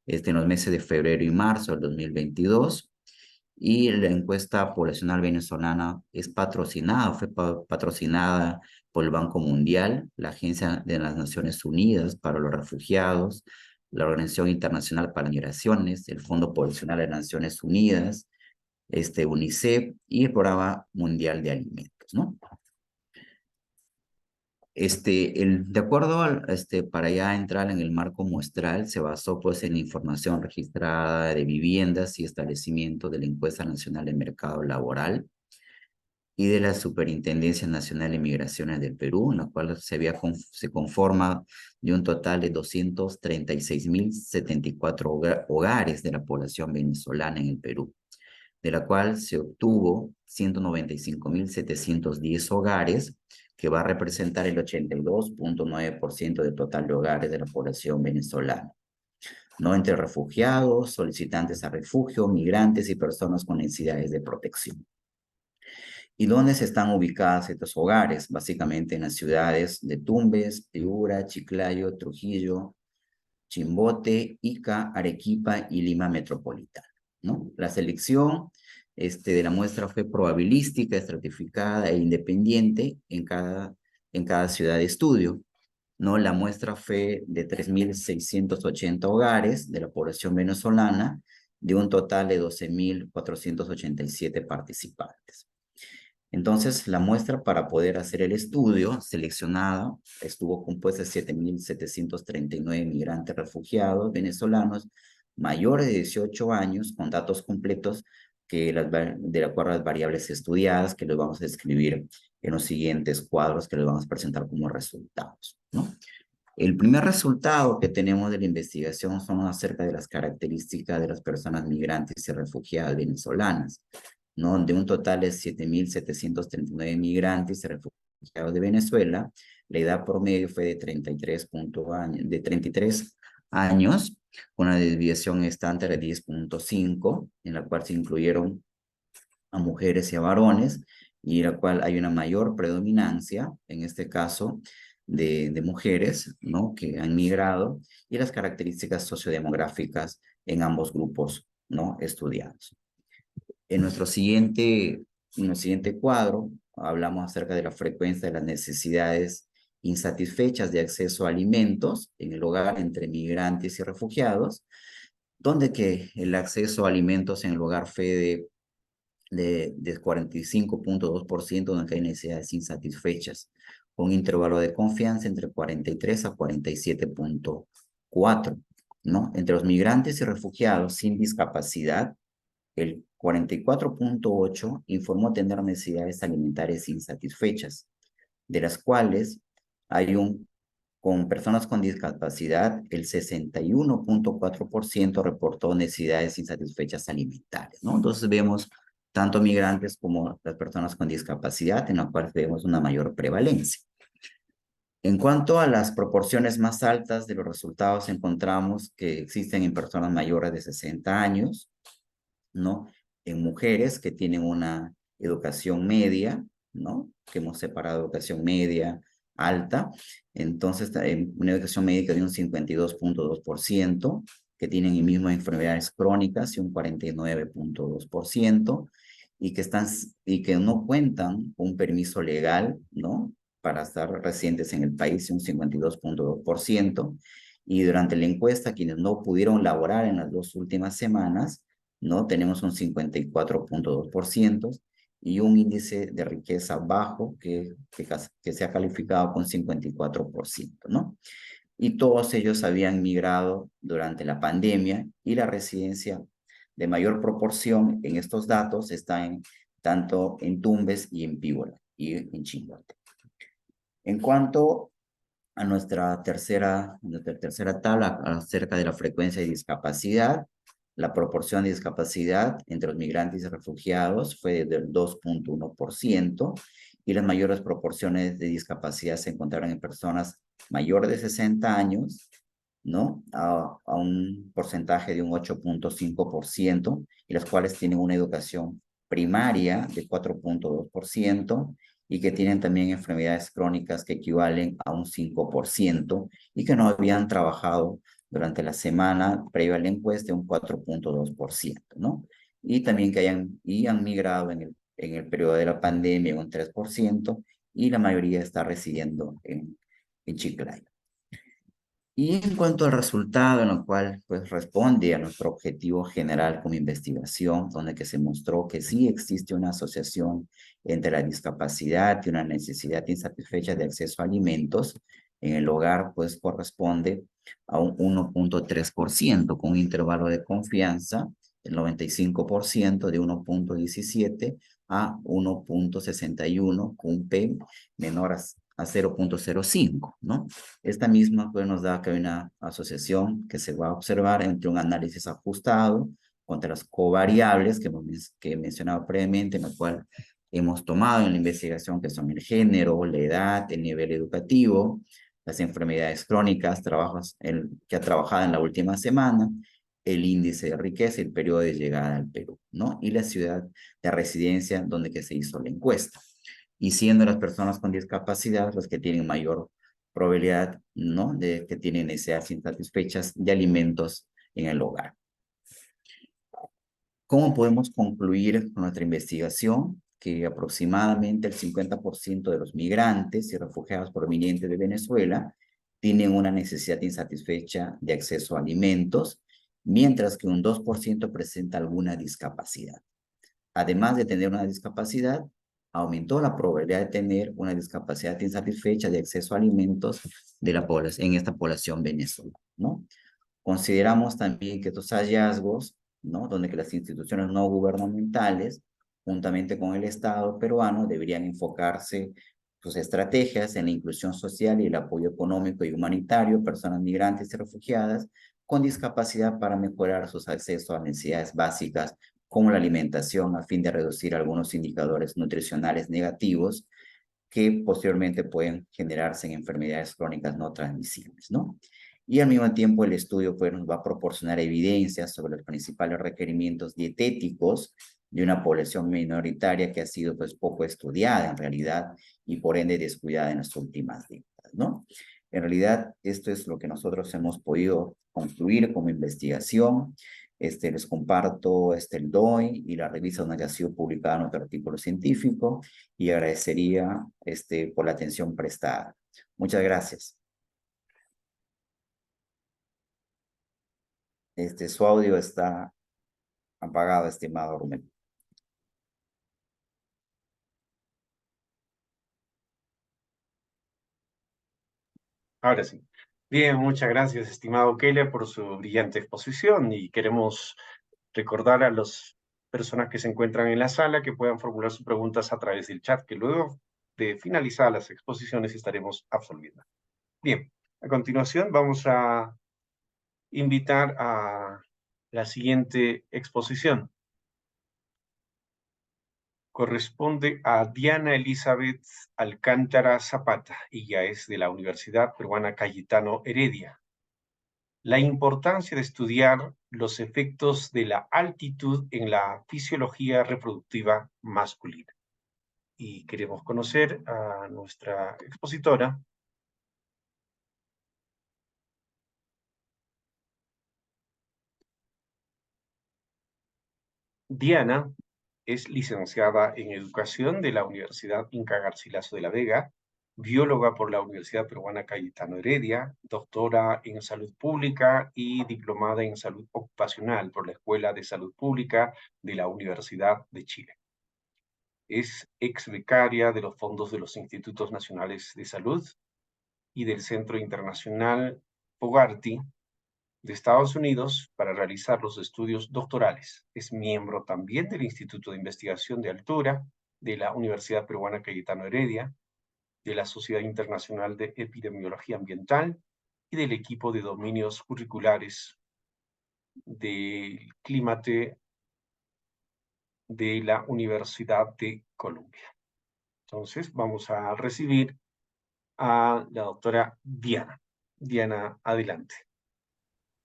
S4: en los meses de febrero y marzo del 2022, y la encuesta poblacional venezolana fue patrocinada por el Banco Mundial, la Agencia de las Naciones Unidas para los Refugiados, la Organización Internacional para Migraciones, el Fondo Poblacional de las Naciones Unidas, UNICEF y el Programa Mundial de Alimentos, ¿no? De acuerdo para ya entrar en el marco muestral, se basó pues en información registrada de viviendas y establecimientos de la Encuesta Nacional de Mercado Laboral y de la Superintendencia Nacional de Migraciones del Perú, en la cual se conforma de un total de 236.074 hogares de la población venezolana en el Perú, de la cual se obtuvo 195.710 hogares, que va a representar el 82.9% del total de hogares de la población venezolana, ¿no? Entre refugiados, solicitantes a refugio, migrantes y personas con necesidades de protección. ¿Y dónde se están ubicados estos hogares? Básicamente en las ciudades de Tumbes, Piura, Chiclayo, Trujillo, Chimbote, Ica, Arequipa y Lima Metropolitana, ¿no? La selección de la muestra fue probabilística, estratificada e independiente en cada ciudad de estudio, ¿no? La muestra fue de 3.680 hogares de la población venezolana, de un total de 12.487 participantes. Entonces, la muestra para poder hacer el estudio seleccionada estuvo compuesta de 7.739 migrantes refugiados venezolanos mayores de 18 años con datos completos de acuerdo a las variables estudiadas, que los vamos a describir en los siguientes cuadros que les vamos a presentar como resultados, ¿no? El primer resultado que tenemos de la investigación son acerca de las características de las personas migrantes y refugiadas venezolanas, ¿no? De un total de 7.739 migrantes y refugiados de Venezuela, la edad promedio fue de 33 años, con una desviación estándar de 10.5, en la cual se incluyeron a mujeres y a varones, y en la cual hay una mayor predominancia, en este caso, de mujeres, ¿no? Que han migrado, y las características sociodemográficas en ambos grupos, ¿no? Estudiados. En nuestro siguiente cuadro, hablamos acerca de la frecuencia de las necesidades insatisfechas de acceso a alimentos en el hogar entre migrantes y refugiados, donde que el acceso a alimentos en el hogar fue de 45.2%, donde hay necesidades insatisfechas, con un intervalo de confianza entre 43 a 47.4, ¿no? Entre los migrantes y refugiados sin discapacidad, el 44.8 informó tener necesidades alimentarias insatisfechas, de las cuales con personas con discapacidad, el 61.4% reportó necesidades insatisfechas alimentarias, ¿no? Entonces vemos tanto migrantes como las personas con discapacidad, en las cuales vemos una mayor prevalencia. En cuanto a las proporciones más altas de los resultados, encontramos que existen en personas mayores de 60 años, ¿no? En mujeres que tienen una educación media, ¿no? Que hemos separado educación media, alta. Entonces, una educación médica de un 52.2%, que tienen el mismo enfermedades crónicas y un 49.2%, y que no cuentan con un permiso legal, ¿no? Para estar residentes en el país, un 52.2%. Y durante la encuesta, quienes no pudieron laborar en las 2 últimas semanas, ¿no? Tenemos un 54.2% y un índice de riqueza bajo que se ha calificado con 54%, ¿no? Y todos ellos habían migrado durante la pandemia, y la residencia de mayor proporción en estos datos está tanto en Tumbes y en Piura y en Chimbote. En cuanto a nuestra tercera tabla acerca de la frecuencia de discapacidad, la proporción de discapacidad entre los migrantes y refugiados fue del 2.1%, y las mayores proporciones de discapacidad se encontraron en personas mayores de 60 años, ¿no? A un porcentaje de un 8.5%, y las cuales tienen una educación primaria de 4.2%, y que tienen también enfermedades crónicas que equivalen a un 5%, y que no habían trabajado durante la semana previa a la encuesta un 4.2%, ¿no? Y también que han migrado en el periodo de la pandemia un 3%, y la mayoría está residiendo en Chiclayo. Y en cuanto al resultado, en lo cual pues responde a nuestro objetivo general como investigación, donde que se mostró que sí existe una asociación entre la discapacidad y una necesidad insatisfecha de acceso a alimentos en el hogar, pues corresponde a un 1.3%, con un intervalo de confianza del 95%, de 1.17 a 1.61, con un P menor a 0.05, ¿no? Esta misma pues nos da que hay una asociación que se va a observar entre un análisis ajustado contra las covariables que he mencionado previamente, en la cual hemos tomado en la investigación, que son el género, la edad, el nivel educativo, las enfermedades crónicas, que ha trabajado en la última semana, el índice de riqueza y el periodo de llegada al Perú, ¿no? Y la ciudad de residencia donde que se hizo la encuesta. Y siendo las personas con discapacidad las que tienen mayor probabilidad, ¿no?, de que tienen necesidades insatisfechas de alimentos en el hogar. ¿Cómo podemos concluir con nuestra investigación? Que aproximadamente el 50% de los migrantes y refugiados provenientes de Venezuela tienen una necesidad insatisfecha de acceso a alimentos, mientras que un 2% presenta alguna discapacidad. Además de tener una discapacidad, aumentó la probabilidad de tener una discapacidad insatisfecha de acceso a alimentos en esta población venezolana, ¿no? Consideramos también que estos hallazgos, ¿no?, donde que las instituciones no gubernamentales, juntamente con el Estado peruano, deberían enfocarse sus estrategias en la inclusión social y el apoyo económico y humanitario a personas migrantes y refugiadas con discapacidad para mejorar sus accesos a necesidades básicas como la alimentación, a fin de reducir algunos indicadores nutricionales negativos que posteriormente pueden generarse en enfermedades crónicas no transmisibles, ¿no? Y al mismo tiempo el estudio pues, nos va a proporcionar evidencias sobre los principales requerimientos dietéticos de una población minoritaria que ha sido pues poco estudiada en realidad y por ende descuidada en las últimas décadas, ¿no? En realidad esto es lo que nosotros hemos podido concluir como investigación. Les comparto el DOI y la revista donde ha sido publicado nuestro artículo científico, y agradecería por la atención prestada. Muchas gracias. Su audio está apagado, estimado Rubén.
S1: Ahora sí. Bien, muchas gracias, estimado Keller, por su brillante exposición, y queremos recordar a las personas que se encuentran en la sala que puedan formular sus preguntas a través del chat, que luego de finalizar las exposiciones estaremos absolviendo. Bien, a continuación vamos a invitar a la siguiente exposición. Corresponde a Diana Elizabeth Alcántara Zapata, y ya es de la Universidad Peruana Cayetano Heredia. La importancia de estudiar los efectos de la altitud en la fisiología reproductiva masculina. Y queremos conocer a nuestra expositora. Diana es licenciada en Educación de la Universidad Inca Garcilaso de la Vega, bióloga por la Universidad Peruana Cayetano Heredia, doctora en Salud Pública y diplomada en Salud Ocupacional por la Escuela de Salud Pública de la Universidad de Chile. Es ex becaria de los fondos de los Institutos Nacionales de Salud y del Centro Internacional Fogarty de Estados Unidos para realizar los estudios doctorales. Es miembro también del Instituto de Investigación de Altura de la Universidad Peruana Cayetano Heredia, de la Sociedad Internacional de Epidemiología Ambiental y del equipo de dominios curriculares del Clímate de la Universidad de Columbia. Entonces, vamos a recibir a la doctora Diana. Diana, adelante.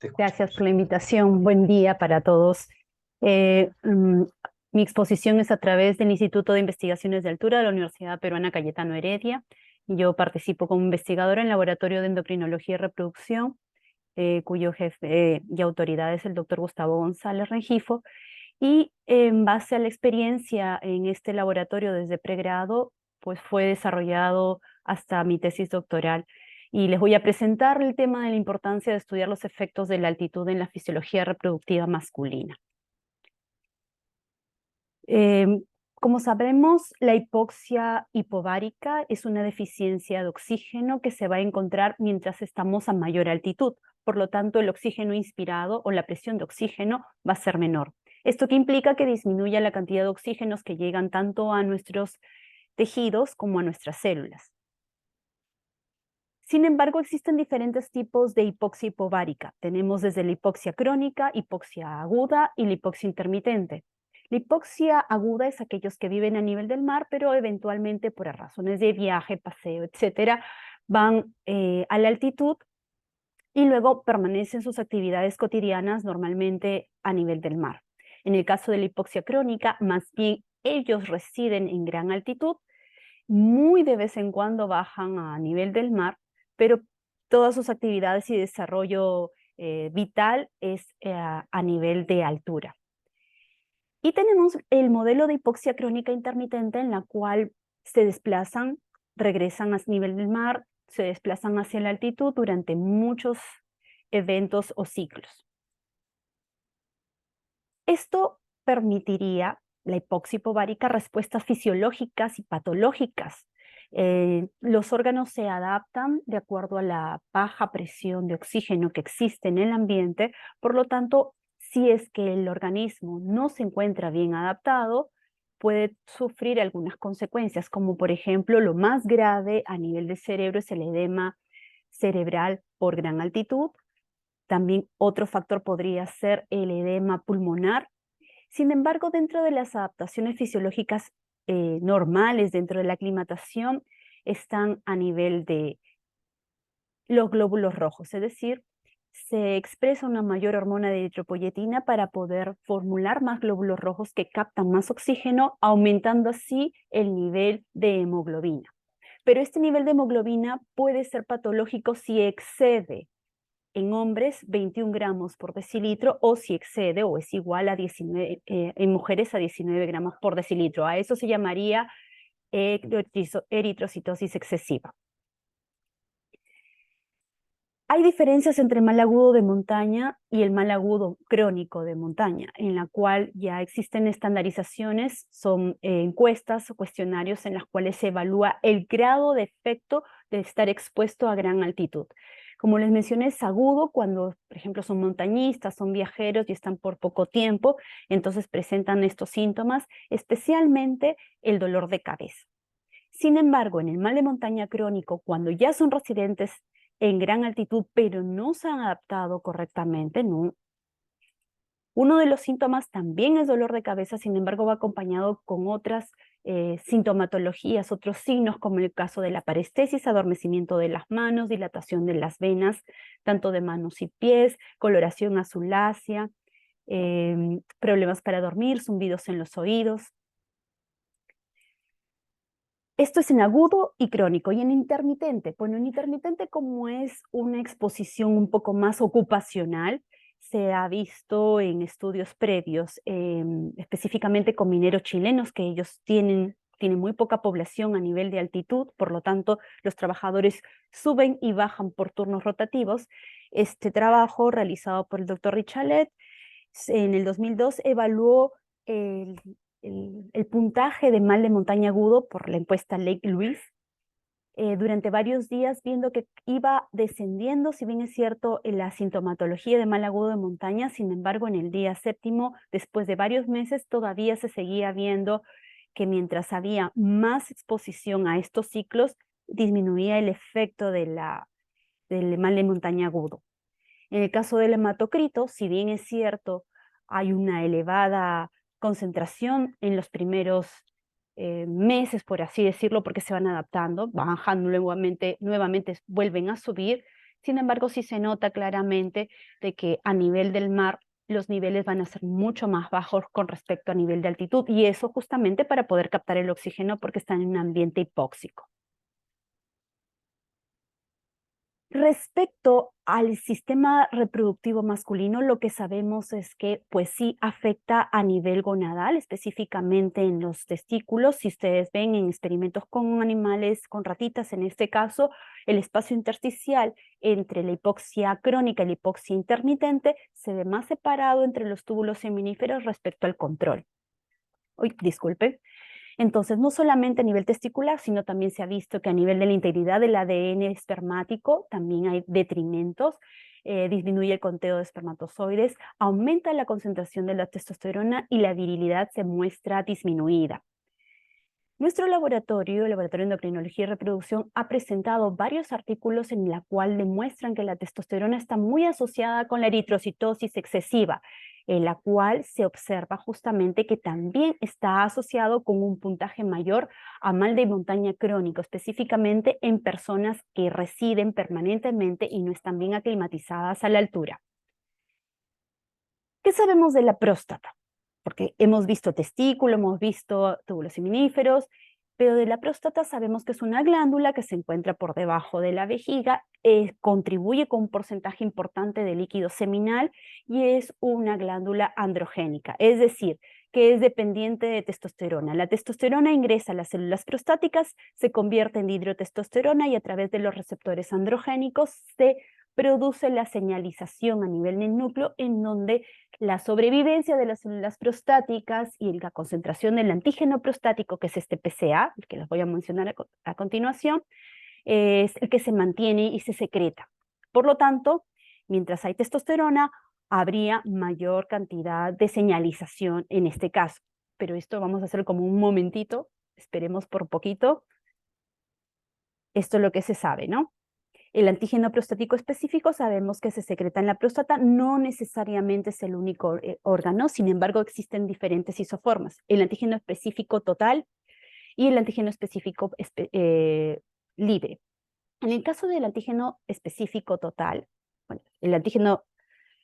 S1: Te escuchamos.
S5: Gracias por la invitación. Buen día para todos. Mi exposición es a través del Instituto de Investigaciones de Altura de la Universidad Peruana Cayetano Heredia. Yo participo como investigadora en el Laboratorio de Endocrinología y Reproducción, cuyo jefe y autoridad es el doctor Gustavo González Rengifo. Y en base a la experiencia en este laboratorio desde pregrado, pues fue desarrollado hasta mi tesis doctoral. Y les voy a presentar el tema de la importancia de estudiar los efectos de la altitud en la fisiología reproductiva masculina. Como sabremos, la hipoxia hipovárica es una deficiencia de oxígeno que se va a encontrar mientras estamos a mayor altitud. Por lo tanto, el oxígeno inspirado o la presión de oxígeno va a ser menor. Esto que implica que disminuya la cantidad de oxígenos que llegan tanto a nuestros tejidos como a nuestras células. Sin embargo, existen diferentes tipos de hipoxia hipovárica. Tenemos desde la hipoxia crónica, hipoxia aguda y la hipoxia intermitente. La hipoxia aguda es aquellos que viven a nivel del mar, pero eventualmente por razones de viaje, paseo, etcétera, van a la altitud y luego permanecen sus actividades cotidianas normalmente a nivel del mar. En el caso de la hipoxia crónica, más bien ellos residen en gran altitud, muy de vez en cuando bajan a nivel del mar, pero todas sus actividades y desarrollo vital es a nivel de altura. Y tenemos el modelo de hipoxia crónica intermitente en la cual se desplazan, regresan a nivel del mar, se desplazan hacia la altitud durante muchos eventos o ciclos. Esto permitiría, la hipoxia hipovárica, respuestas fisiológicas y patológicas. Los órganos se adaptan de acuerdo a la baja presión de oxígeno que existe en el ambiente, por lo tanto, si es que el organismo no se encuentra bien adaptado, puede sufrir algunas consecuencias, como por ejemplo, lo más grave a nivel del cerebro es el edema cerebral por gran altitud. También otro factor podría ser el edema pulmonar. Sin embargo, dentro de las adaptaciones fisiológicas normales, dentro de la aclimatación, están a nivel de los glóbulos rojos, es decir, se expresa una mayor hormona de eritropoyetina para poder formular más glóbulos rojos que captan más oxígeno, aumentando así el nivel de hemoglobina. Pero este nivel de hemoglobina puede ser patológico si excede en hombres 21 gramos por decilitro o si excede o es igual a 19, en mujeres a 19 gramos por decilitro. A eso se llamaría eritrocitosis excesiva. Hay diferencias entre el mal agudo de montaña y el mal agudo crónico de montaña, en la cual ya existen estandarizaciones, son encuestas o cuestionarios en las cuales se evalúa el grado de efecto de estar expuesto a gran altitud. Como les mencioné, es agudo cuando, por ejemplo, son montañistas, son viajeros y están por poco tiempo, entonces presentan estos síntomas, especialmente el dolor de cabeza. Sin embargo, en el mal de montaña crónico, cuando ya son residentes en gran altitud, pero no se han adaptado correctamente, ¿no? Uno de los síntomas también es dolor de cabeza, sin embargo va acompañado con otras sintomatologías, otros signos, como el caso de la parestesis, adormecimiento de las manos, dilatación de las venas, tanto de manos y pies, coloración azulácea, problemas para dormir, zumbidos en los oídos. Esto es en agudo y crónico. Y en intermitente, bueno, en intermitente, como es una exposición un poco más ocupacional, se ha visto en estudios previos, específicamente con mineros chilenos, que ellos tienen muy poca población a nivel de altitud, por lo tanto, los trabajadores suben y bajan por turnos rotativos. Este trabajo, realizado por el doctor Richalet, en el 2002 evaluó el puntaje de mal de montaña agudo por la encuesta Lake Louise durante varios días, viendo que iba descendiendo, si bien es cierto, en la sintomatología de mal agudo de montaña. Sin embargo, en el día séptimo, después de varios meses, todavía se seguía viendo que mientras había más exposición a estos ciclos, disminuía el efecto del mal de montaña agudo. En el caso del hematocrito, si bien es cierto, hay una elevada concentración en los primeros meses, por así decirlo, porque se van adaptando, bajando nuevamente vuelven a subir. Sin embargo, sí se nota claramente de que a nivel del mar los niveles van a ser mucho más bajos con respecto a nivel de altitud, y eso justamente para poder captar el oxígeno porque están en un ambiente hipóxico. Respecto al sistema reproductivo masculino, lo que sabemos es que pues sí afecta a nivel gonadal, específicamente en los testículos. Si ustedes ven en experimentos con animales, con ratitas en este caso, el espacio intersticial entre la hipoxia crónica y la hipoxia intermitente se ve más separado entre los túbulos seminíferos respecto al control. Uy, disculpen. Entonces, no solamente a nivel testicular, sino también se ha visto que a nivel de la integridad del ADN espermático también hay detrimentos, disminuye el conteo de espermatozoides, aumenta la concentración de la testosterona y la virilidad se muestra disminuida. Nuestro laboratorio, el Laboratorio de Endocrinología y Reproducción, ha presentado varios artículos en la cual demuestran que la testosterona está muy asociada con la eritrocitosis excesiva, en la cual se observa justamente que también está asociado con un puntaje mayor a mal de montaña crónico, específicamente en personas que residen permanentemente y no están bien aclimatizadas a la altura. ¿Qué sabemos de la próstata? Porque hemos visto testículo, hemos visto túbulos seminíferos, pero de la próstata sabemos que es una glándula que se encuentra por debajo de la vejiga, contribuye con un porcentaje importante de líquido seminal y es una glándula androgénica, es decir, que es dependiente de testosterona. La testosterona ingresa a las células prostáticas, se convierte en dihidrotestosterona y a través de los receptores androgénicos se produce la señalización a nivel del núcleo en donde la sobrevivencia de las células prostáticas y la concentración del antígeno prostático, que es este PSA, el que les voy a mencionar a continuación, es el que se mantiene y se secreta. Por lo tanto, mientras hay testosterona, habría mayor cantidad de señalización en este caso. Pero esto vamos a hacer como un momentito, esperemos por poquito. Esto es lo que se sabe, ¿no? El antígeno prostático específico sabemos que se secreta en la próstata, no necesariamente es el único órgano, sin embargo existen diferentes isoformas, el antígeno específico total y el antígeno específico libre. En el caso del antígeno específico total, bueno,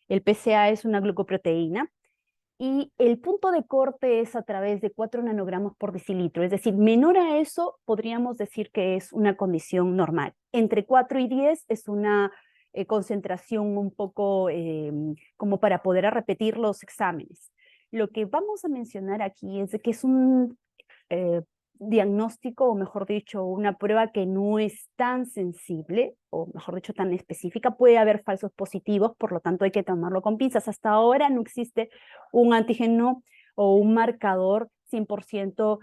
S5: el PSA es una glucoproteína, y el punto de corte es a través de 4 nanogramos por decilitro, es decir, menor a eso podríamos decir que es una condición normal. Entre 4 y 10 es una concentración un poco como para poder repetir los exámenes. Lo que vamos a mencionar aquí es de que es un diagnóstico, o mejor dicho, una prueba que no es tan sensible, o mejor dicho, tan específica. Puede haber falsos positivos, por lo tanto hay que tomarlo con pinzas. Hasta ahora no existe un antígeno o un marcador 100%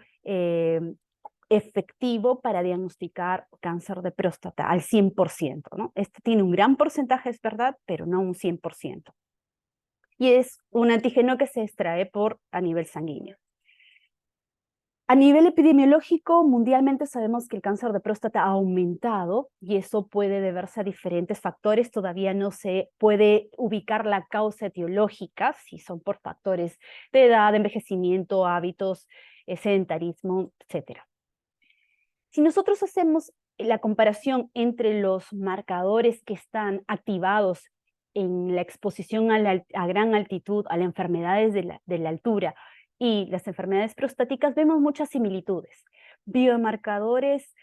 S5: efectivo para diagnosticar cáncer de próstata al 100%, ¿no? Este tiene un gran porcentaje, es verdad, pero no un 100%. Y es un antígeno que se extrae a nivel sanguíneo. A nivel epidemiológico, mundialmente sabemos que el cáncer de próstata ha aumentado y eso puede deberse a diferentes factores. Todavía no se puede ubicar la causa etiológica, si son por factores de edad, envejecimiento, hábitos, sedentarismo, etc. Si nosotros hacemos la comparación entre los marcadores que están activados en la exposición a gran altitud, a las enfermedades de la altura, y las enfermedades prostáticas, vemos muchas similitudes. Biomarcadores,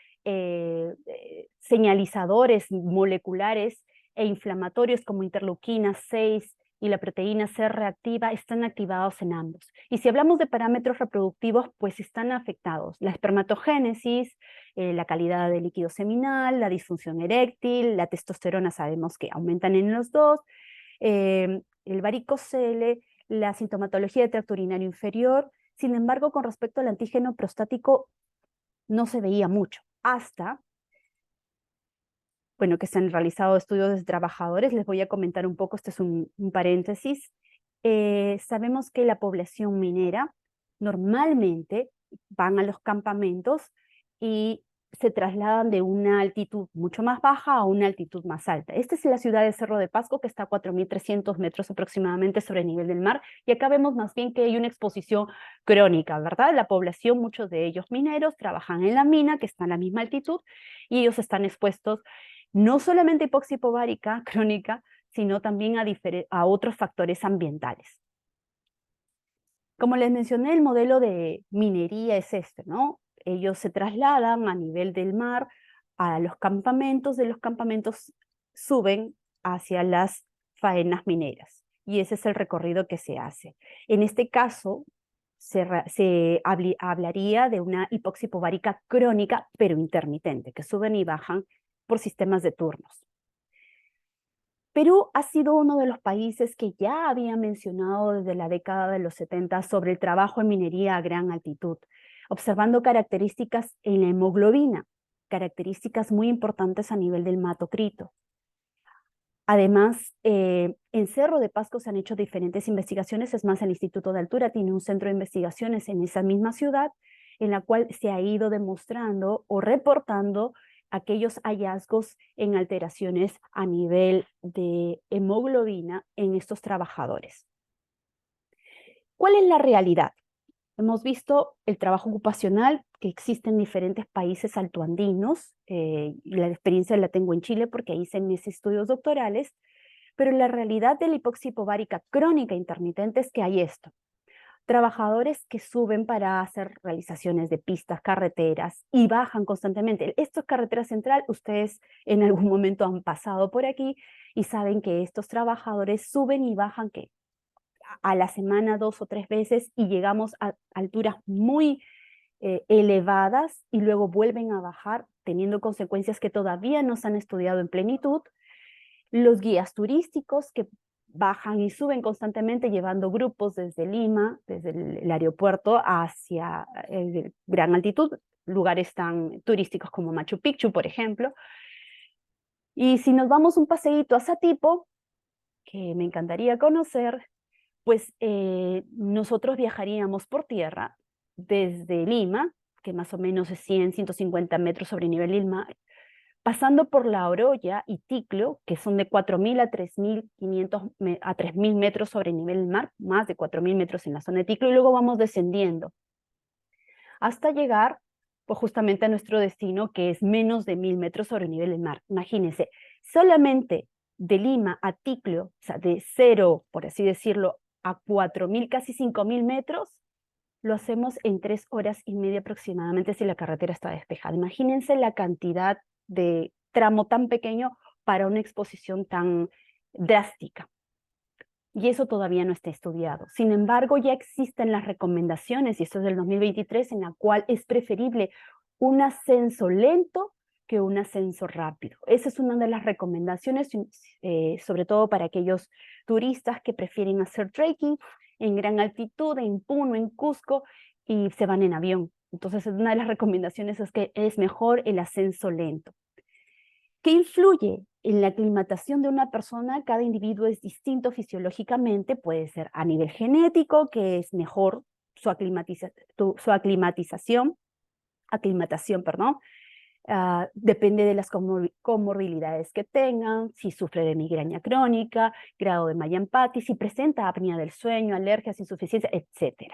S5: señalizadores moleculares e inflamatorios como interleuquina 6 y la proteína C reactiva están activados en ambos. Y si hablamos de parámetros reproductivos, pues están afectados. La espermatogénesis, la calidad del líquido seminal, la disfunción eréctil, la testosterona sabemos que aumentan en los dos, el varicocele, la sintomatología de tracto urinario inferior. Sin embargo, con respecto al antígeno prostático, no se veía mucho, hasta, bueno, que se han realizado estudios de trabajadores. Les voy a comentar un poco, este es un paréntesis. Sabemos que la población minera normalmente van a los campamentos y se trasladan de una altitud mucho más baja a una altitud más alta. Esta es la ciudad de Cerro de Pasco, que está a 4.300 metros aproximadamente sobre el nivel del mar, y acá vemos más bien que hay una exposición crónica, ¿verdad? La población, muchos de ellos mineros, trabajan en la mina, que está a la misma altitud, y ellos están expuestos no solamente hipoxia hipovárica crónica, sino también a otros factores ambientales. Como les mencioné, el modelo de minería es este, ¿no? Ellos se trasladan a nivel del mar a los campamentos, de los campamentos suben hacia las faenas mineras, y ese es el recorrido que se hace. En este caso, hablaría de una hipoxia hipovárica crónica, pero intermitente, que suben y bajan por sistemas de turnos. Perú ha sido uno de los países que ya había mencionado desde la década de los 70 sobre el trabajo en minería a gran altitud, observando características en la hemoglobina, características muy importantes a nivel del hematocrito. Además, en Cerro de Pasco se han hecho diferentes investigaciones, es más, el Instituto de Altura tiene un centro de investigaciones en esa misma ciudad, en la cual se ha ido demostrando o reportando aquellos hallazgos en alteraciones a nivel de hemoglobina en estos trabajadores. ¿Cuál es la realidad? Hemos visto el trabajo ocupacional que existe en diferentes países altoandinos. La experiencia la tengo en Chile porque ahí hice mis estudios doctorales, pero la realidad de la hipoxia hipovárica crónica intermitente es que hay esto. Trabajadores que suben para hacer realizaciones de pistas, carreteras y bajan constantemente. Esto es carretera central, ustedes en algún momento han pasado por aquí y saben que estos trabajadores suben y bajan que a la semana 2 o 3 veces y llegamos a alturas muy elevadas y luego vuelven a bajar teniendo consecuencias que todavía no se han estudiado en plenitud. Los guías turísticos que bajan y suben constantemente llevando grupos desde Lima, desde el aeropuerto hacia gran altitud, lugares tan turísticos como Machu Picchu, por ejemplo. Y si nos vamos un paseíto a Satipo, que me encantaría conocer, pues nosotros viajaríamos por tierra desde Lima, que más o menos es 100, 150 metros sobre nivel del mar, pasando por La Oroya y Ticlo, que son de 4.000 a 3.500 a 3.000 metros sobre nivel del mar, más de 4.000 metros en la zona de Ticlo, y luego vamos descendiendo hasta llegar pues, justamente a nuestro destino, que es menos de 1.000 metros sobre el nivel del mar. Imagínense, solamente de Lima a Ticlo, o sea, de 0, por así decirlo, a 4.000, casi 5.000 metros, lo hacemos en 3 horas y media aproximadamente si la carretera está despejada. Imagínense la cantidad de tramo tan pequeño para una exposición tan drástica. Y eso todavía no está estudiado. Sin embargo, ya existen las recomendaciones, y esto es del 2023, en la cual es preferible un ascenso lento que un ascenso rápido. Esa es una de las recomendaciones, sobre todo para aquellos turistas que prefieren hacer trekking en gran altitud, en Puno, en Cusco, y se van en avión. Entonces, una de las recomendaciones es que es mejor el ascenso lento. ¿Qué influye en la aclimatación de una persona? Cada individuo es distinto fisiológicamente, puede ser a nivel genético, que es mejor su aclimatación, depende de las comorbilidades que tengan, si sufre de migraña crónica, grado de Mallampati, si presenta apnea del sueño, alergias, insuficiencia, etc.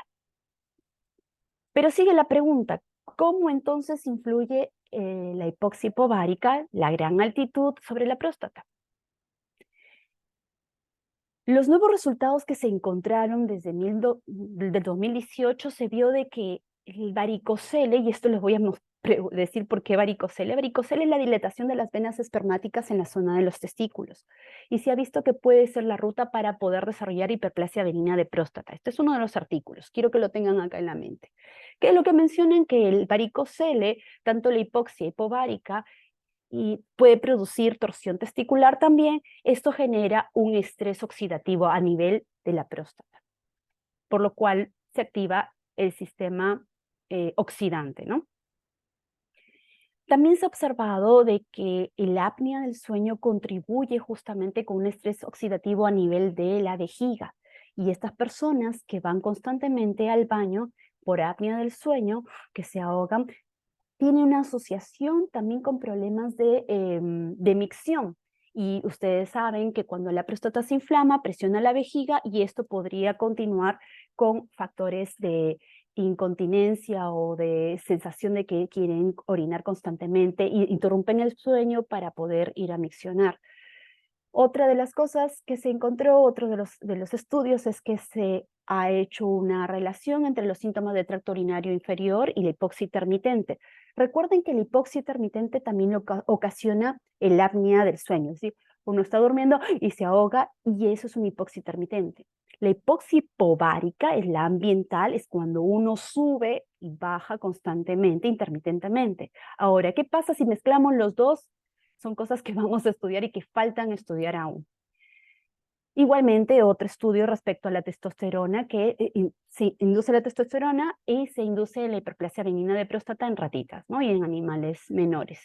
S5: Pero sigue la pregunta, ¿cómo entonces influye la hipoxia hipovárica, la gran altitud, sobre la próstata? Los nuevos resultados que se encontraron desde 2018 se vio de que el varicocele, y esto les voy a decir por qué varicocele. Varicocele es la dilatación de las venas espermáticas en la zona de los testículos. Y se ha visto que puede ser la ruta para poder desarrollar hiperplasia benigna de próstata. Este es uno de los artículos. Quiero que lo tengan acá en la mente. Que es lo que mencionan que el varicocele, tanto la hipoxia hipovárica, y puede producir torsión testicular también. Esto genera un estrés oxidativo a nivel de la próstata, por lo cual se activa el sistema oxidante, ¿no? También se ha observado de que el apnea del sueño contribuye justamente con un estrés oxidativo a nivel de la vejiga. Y estas personas que van constantemente al baño por apnea del sueño, que se ahogan, tiene una asociación también con problemas de micción. Y ustedes saben que cuando la próstata se inflama, presiona la vejiga y esto podría continuar con factores de incontinencia o de sensación de que quieren orinar constantemente y interrumpen el sueño para poder ir a miccionar. Otra de las cosas que se encontró, otro de los estudios, es que se ha hecho una relación entre los síntomas de tracto urinario inferior y la hipoxia intermitente. Recuerden que la hipoxia intermitente también ocasiona el apnea del sueño, es decir, uno está durmiendo y se ahoga y eso es una hipoxia intermitente. La hipoxia hipovárica es la ambiental, es cuando uno sube y baja constantemente, intermitentemente. Ahora, ¿qué pasa si mezclamos los dos? Son cosas que vamos a estudiar y que faltan estudiar aún. Igualmente, otro estudio respecto a la testosterona, que se induce la testosterona y se induce la hiperplasia benigna de próstata en ratitas, ¿no? Y en animales menores.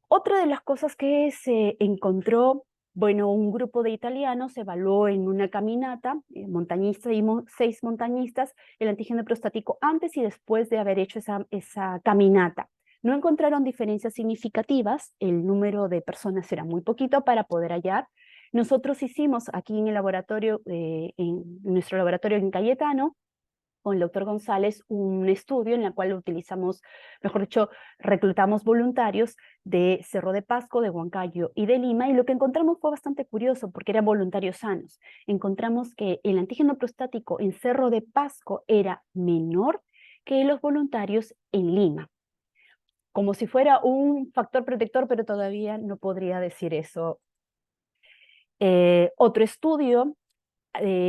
S5: Otra de las cosas que se encontró, bueno, un grupo de italianos evaluó en una caminata, montañistas y 6 montañistas, el antígeno prostático antes y después de haber hecho esa caminata. No encontraron diferencias significativas, el número de personas era muy poquito para poder hallar. Nosotros hicimos aquí en el laboratorio, en nuestro laboratorio en Cayetano, con el doctor González, un estudio en el cual utilizamos, mejor dicho, reclutamos voluntarios de Cerro de Pasco, de Huancayo y de Lima, y lo que encontramos fue bastante curioso porque eran voluntarios sanos. Encontramos que el antígeno prostático en Cerro de Pasco era menor que los voluntarios en Lima, como si fuera un factor protector, pero todavía no podría decir eso. Otro estudio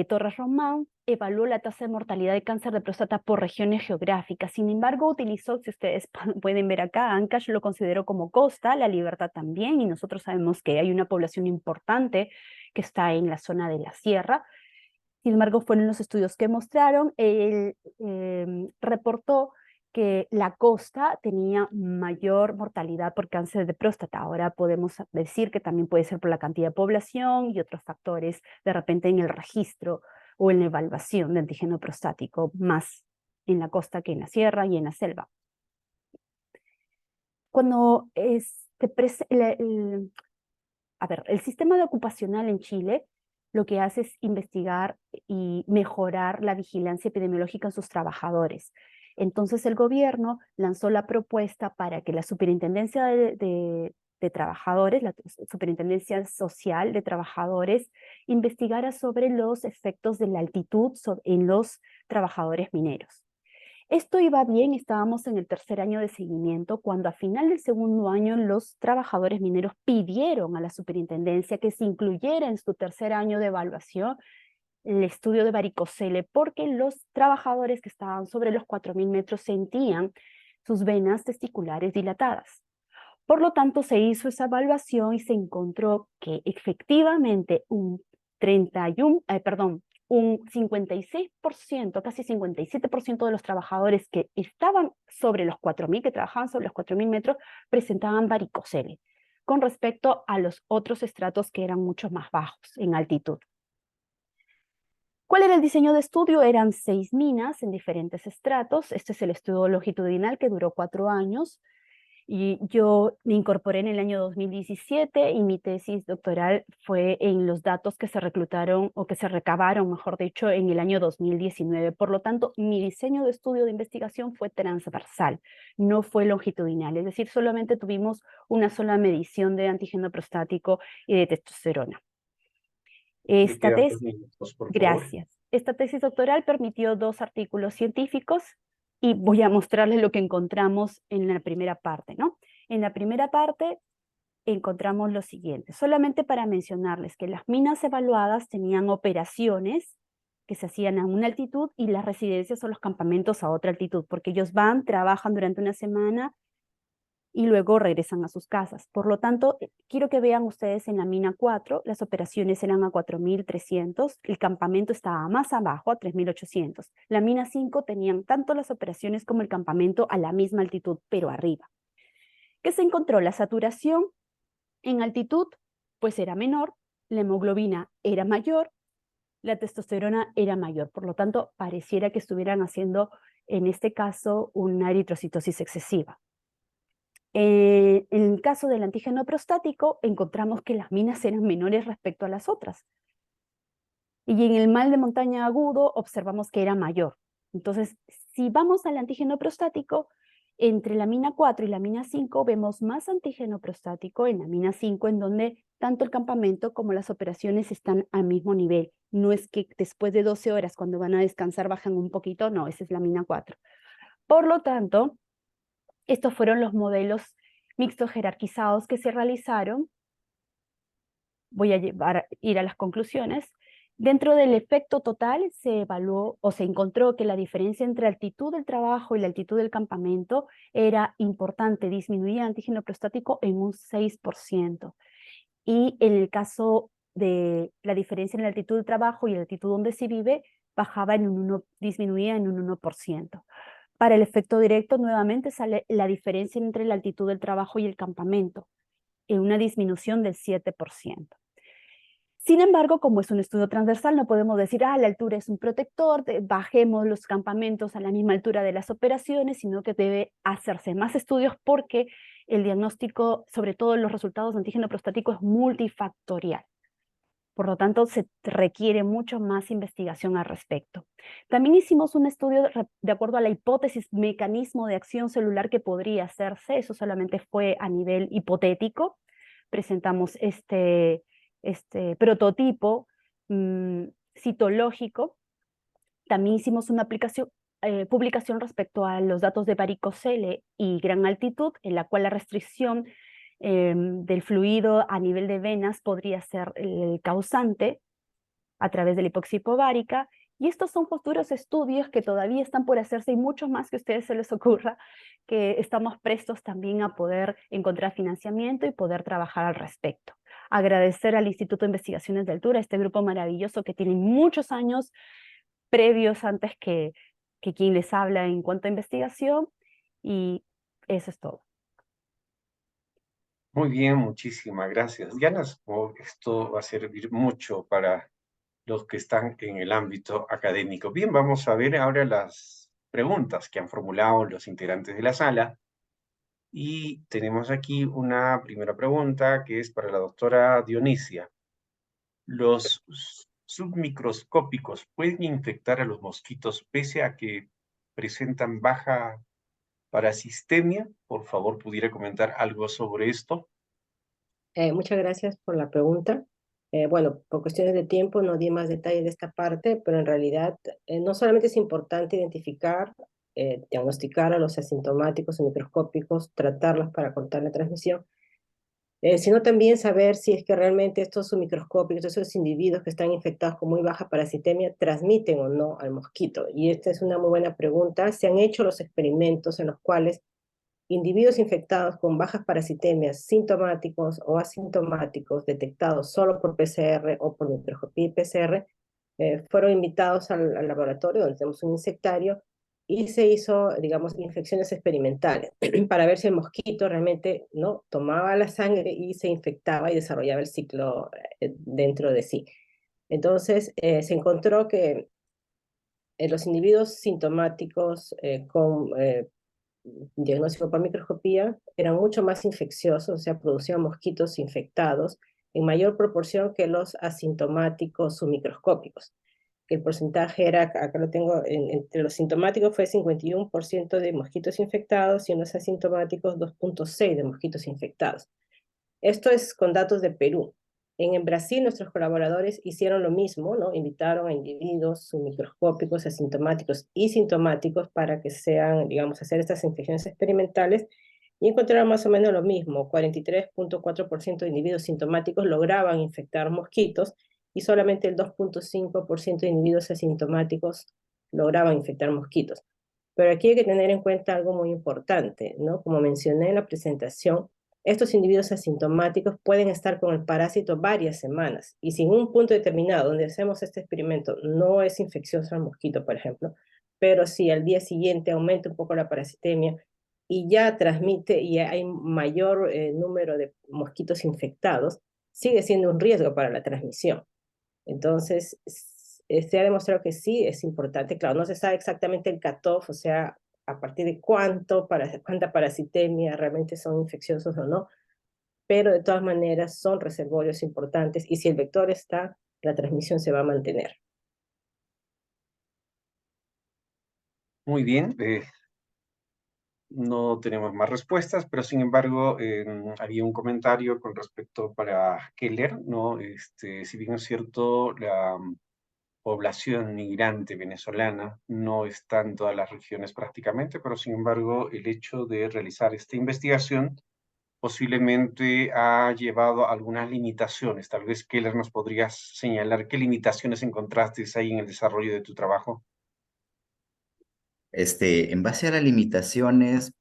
S5: Torres Román evaluó la tasa de mortalidad de cáncer de próstata por regiones geográficas. Sin embargo, utilizó, si ustedes pueden ver acá, Ancash lo consideró como costa, La Libertad también, y nosotros sabemos que hay una población importante que está en la zona de la sierra. Sin embargo, fueron los estudios que mostraron, él reportó que la costa tenía mayor mortalidad por cáncer de próstata. Ahora podemos decir que también puede ser por la cantidad de población y otros factores, de repente en el registro o en la evaluación de antígeno prostático, más en la costa que en la sierra y en la selva. Cuando el sistema ocupacional en Chile lo que hace es investigar y mejorar la vigilancia epidemiológica en sus trabajadores. Entonces el gobierno lanzó la propuesta para que la Superintendencia de Trabajadores, la Superintendencia Social de Trabajadores, investigara sobre los efectos de la altitud en los trabajadores mineros. Esto iba bien, estábamos en el tercer año de seguimiento, cuando a final del segundo año los trabajadores mineros pidieron a la superintendencia que se incluyera en su tercer año de evaluación el estudio de varicocele, porque los trabajadores que estaban sobre los 4.000 metros sentían sus venas testiculares dilatadas. Por lo tanto, se hizo esa evaluación y se encontró que efectivamente un 56%, casi 57% de los trabajadores que estaban sobre los 4.000, que trabajaban sobre los 4.000 metros, presentaban varicocele, con respecto a los otros estratos que eran mucho más bajos en altitud. ¿Cuál era el diseño de estudio? Eran 6 minas en diferentes estratos. Este es el estudio longitudinal que duró 4 años. Y yo me incorporé en el año 2017 y mi tesis doctoral fue en los datos que se reclutaron o que se recabaron, mejor dicho, en el año 2019. Por lo tanto, mi diseño de estudio de investigación fue transversal, no fue longitudinal. Es decir, solamente tuvimos una sola medición de antígeno prostático y de testosterona. Esta tesis, gracias. Esta tesis doctoral permitió 2 artículos científicos y voy a mostrarles lo que encontramos en la primera parte, ¿no? En la primera parte encontramos lo siguiente, solamente para mencionarles que las minas evaluadas tenían operaciones que se hacían a una altitud y las residencias o los campamentos a otra altitud, porque ellos van, trabajan durante una semana y luego regresan a sus casas. Por lo tanto, quiero que vean ustedes en la mina 4, las operaciones eran a 4.300, el campamento estaba más abajo, a 3.800. La mina 5 tenían tanto las operaciones como el campamento a la misma altitud, pero arriba. ¿Qué se encontró? La saturación en altitud, pues era menor, la hemoglobina era mayor, la testosterona era mayor. Por lo tanto, pareciera que estuvieran haciendo, en este caso, una eritrocitosis excesiva. En el caso del antígeno prostático, encontramos que las minas eran menores respecto a las otras. Y en el mal de montaña agudo observamos que era mayor. Entonces, si vamos al antígeno prostático, entre la mina 4 y la mina 5 vemos más antígeno prostático en la mina 5, en donde tanto el campamento como las operaciones están al mismo nivel. No es que después de 12 horas, cuando van a descansar, bajan un poquito, no, esa es la mina 4. Por lo tanto, estos fueron los modelos mixtos jerarquizados que se realizaron. Voy a ir a las conclusiones. Dentro del efecto total se evaluó o se encontró que la diferencia entre la altitud del trabajo y la altitud del campamento era importante, disminuía el antígeno prostático en un 6%. Y en el caso de la diferencia en la altitud del trabajo y la altitud donde se vive, disminuía en un 1%. Para el efecto directo, nuevamente sale la diferencia entre la altitud del trabajo y el campamento, en una disminución del 7%. Sin embargo, como es un estudio transversal, no podemos decir, la altura es un protector, bajemos los campamentos a la misma altura de las operaciones, sino que debe hacerse más estudios porque el diagnóstico, sobre todo los resultados de antígeno prostático, es multifactorial. Por lo tanto, se requiere mucho más investigación al respecto. También hicimos un estudio de acuerdo a la hipótesis mecanismo de acción celular que podría hacerse. Eso solamente fue a nivel hipotético. Presentamos este prototipo citológico. También hicimos una publicación respecto a los datos de varicocele y gran altitud, en la cual la restricción del fluido a nivel de venas podría ser el causante a través de la hipoxia hipovárica. Y estos son futuros estudios que todavía están por hacerse y muchos más que a ustedes se les ocurra, que estamos prestos también a poder encontrar financiamiento y poder trabajar al respecto. Agradecer al Instituto de Investigaciones de Altura, este grupo maravilloso que tiene muchos años previos antes que quien les habla en cuanto a investigación, y eso es todo.
S1: Muy bien, muchísimas gracias, Diana. Esto va a servir mucho para los que están en el ámbito académico. Bien, vamos a ver ahora las preguntas que han formulado los integrantes de la sala. Y tenemos aquí una primera pregunta que es para la doctora Dionisia. ¿Los submicroscópicos pueden infectar a los mosquitos pese a que presentan baja parasistemia? Por favor, ¿pudiera comentar algo sobre esto?
S3: Muchas gracias por la pregunta. Bueno, por cuestiones de tiempo no di más detalles de esta parte, pero en realidad no solamente es importante identificar, diagnosticar a los asintomáticos o microscópicos, tratarlos para cortar la transmisión, sino también saber si es que realmente estos microscópicos, esos individuos que están infectados con muy baja parasitemia, transmiten o no al mosquito. Y esta es una muy buena pregunta. Se han hecho los experimentos en los cuales individuos infectados con bajas parasitemias sintomáticos o asintomáticos detectados solo por PCR o por microscopía y PCR fueron invitados al laboratorio donde tenemos un insectario y se hizo, digamos, infecciones experimentales para ver si el mosquito realmente no tomaba la sangre y se infectaba y desarrollaba el ciclo dentro de sí. Entonces, se encontró que los individuos sintomáticos con diagnóstico por microscopía eran mucho más infecciosos, o sea, producían mosquitos infectados en mayor proporción que los asintomáticos submicroscópicos. El porcentaje era, acá lo tengo, entre los sintomáticos fue 51% de mosquitos infectados y en los asintomáticos 2.6% de mosquitos infectados. Esto es con datos de Perú. En Brasil nuestros colaboradores hicieron lo mismo, ¿no? Invitaron a individuos submicroscópicos, asintomáticos y sintomáticos para que sean, digamos, hacer estas infecciones experimentales y encontraron más o menos lo mismo. 43.4% de individuos sintomáticos lograban infectar mosquitos y solamente el 2.5% de individuos asintomáticos lograban infectar mosquitos. Pero aquí hay que tener en cuenta algo muy importante, ¿no? Como mencioné en la presentación, estos individuos asintomáticos pueden estar con el parásito varias semanas y si en un punto determinado donde hacemos este experimento no es infeccioso al mosquito, por ejemplo, pero si al día siguiente aumenta un poco la parasitemia y ya transmite y hay mayor número de mosquitos infectados, sigue siendo un riesgo para la transmisión. Entonces, se ha demostrado que sí es importante. Claro, no se sabe exactamente el cutoff, o sea, a partir de cuánta parasitemia realmente son infecciosos o no, pero de todas maneras son reservorios importantes y si el vector está la transmisión se va a mantener.
S1: Muy bien, no tenemos más respuestas, pero sin embargo había un comentario con respecto para Keller, ¿no? Si bien es cierto, la población migrante venezolana no está en todas las regiones prácticamente, pero sin embargo el hecho de realizar esta investigación posiblemente ha llevado a algunas limitaciones. Tal vez Keller nos podrías señalar qué limitaciones encontraste ahí en el desarrollo de tu trabajo.
S4: En base a las limitaciones,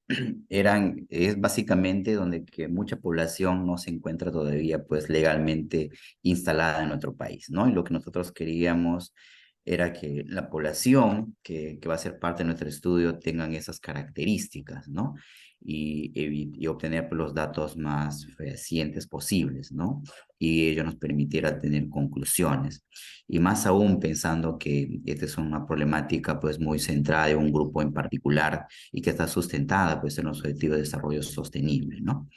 S4: es básicamente donde que mucha población no se encuentra todavía pues legalmente instalada en nuestro país, ¿no? Y lo que nosotros queríamos era que la población que va a ser parte de nuestro estudio tengan esas características, ¿no? Y obtener pues, los datos más fehacientes posibles, ¿no? Y ello nos permitiera tener conclusiones. Y más aún pensando que esta es una problemática pues muy centrada en un grupo en particular y que está sustentada pues en los objetivos de desarrollo sostenible, ¿no?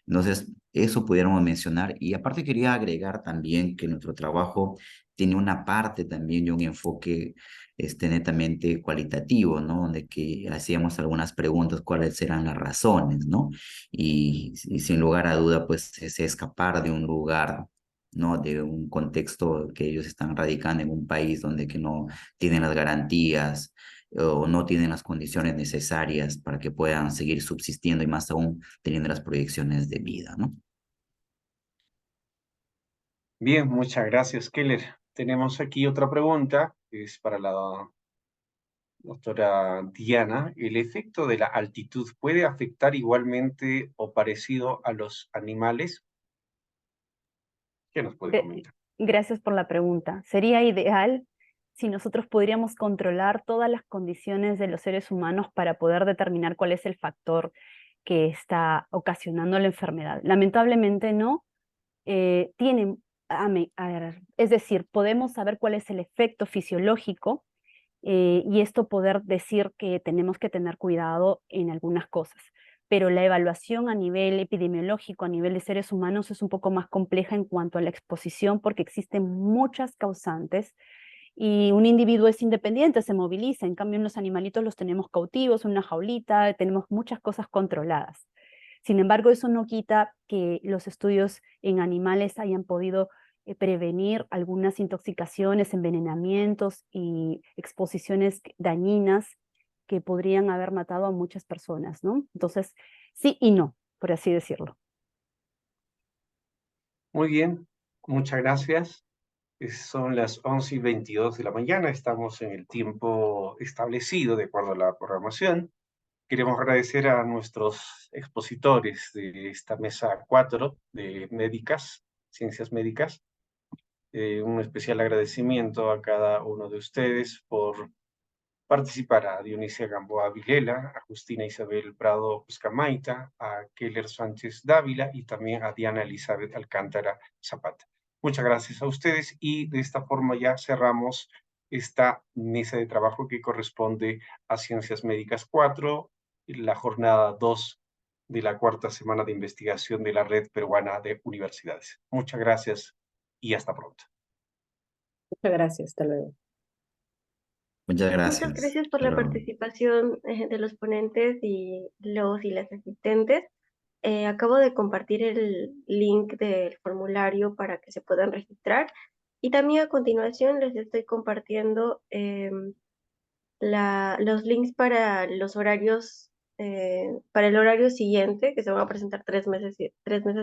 S4: Entonces, eso pudiéramos mencionar. Y aparte quería agregar también que nuestro trabajo tiene una parte también de un enfoque netamente cualitativo, ¿no? Donde que hacíamos algunas preguntas, cuáles eran las razones, ¿no? Y sin lugar a duda, pues es escapar de un lugar, ¿no? De un contexto que ellos están radicando en un país donde que no tienen las garantías o no tienen las condiciones necesarias para que puedan seguir subsistiendo y más aún teniendo las proyecciones de vida, ¿no?
S1: Bien, muchas gracias, Keller. Tenemos aquí otra pregunta, que es para la doctora Diana. ¿El efecto de la altitud puede afectar igualmente o parecido a los animales? ¿Qué nos puede comentar?
S5: Gracias por la pregunta. Sería ideal si nosotros podríamos controlar todas las condiciones de los seres humanos para poder determinar cuál es el factor que está ocasionando la enfermedad. Lamentablemente no. Tienen, es decir, podemos saber cuál es el efecto fisiológico y esto poder decir que tenemos que tener cuidado en algunas cosas. Pero la evaluación a nivel epidemiológico, a nivel de seres humanos, es un poco más compleja en cuanto a la exposición porque existen muchas causantes y un individuo es independiente, se moviliza. En cambio, en los animalitos los tenemos cautivos, en una jaulita, tenemos muchas cosas controladas. Sin embargo, eso no quita que los estudios en animales hayan podido prevenir algunas intoxicaciones, envenenamientos y exposiciones dañinas que podrían haber matado a muchas personas, ¿no? Entonces, sí y no, por así decirlo.
S1: Muy bien, muchas gracias. Son las 11:22 de la mañana, estamos en el tiempo establecido de acuerdo a la programación. Queremos agradecer a nuestros expositores de esta mesa 4 de médicas, ciencias médicas. Un especial agradecimiento a cada uno de ustedes por participar, a Dionisia Gamboa Vilela, a Justina Isabel Prado Buscamaita, a Keller Sánchez Dávila y también a Diana Elizabeth Alcántara Zapata. Muchas gracias a ustedes y de esta forma ya cerramos esta mesa de trabajo que corresponde a Ciencias Médicas 4, la jornada 2 de la cuarta semana de investigación de la Red Peruana de Universidades. Muchas gracias y hasta pronto.
S3: Muchas gracias, hasta luego.
S4: Muchas
S6: Muchas
S4: gracias.
S6: gracias por la participación de los ponentes y los y las asistentes. Acabo de compartir el link del formulario para que se puedan registrar y también a continuación les estoy compartiendo los links para los horarios, para el horario siguiente, que se van a presentar 3 meses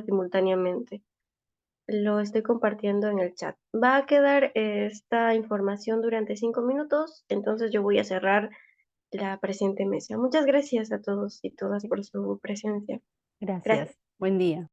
S6: simultáneamente. Lo estoy compartiendo en el chat. Va a quedar esta información durante 5 minutos, entonces yo voy a cerrar la presente mesa. Muchas gracias a todos y todas por su presencia.
S5: Gracias.
S6: Gracias.
S5: Buen día.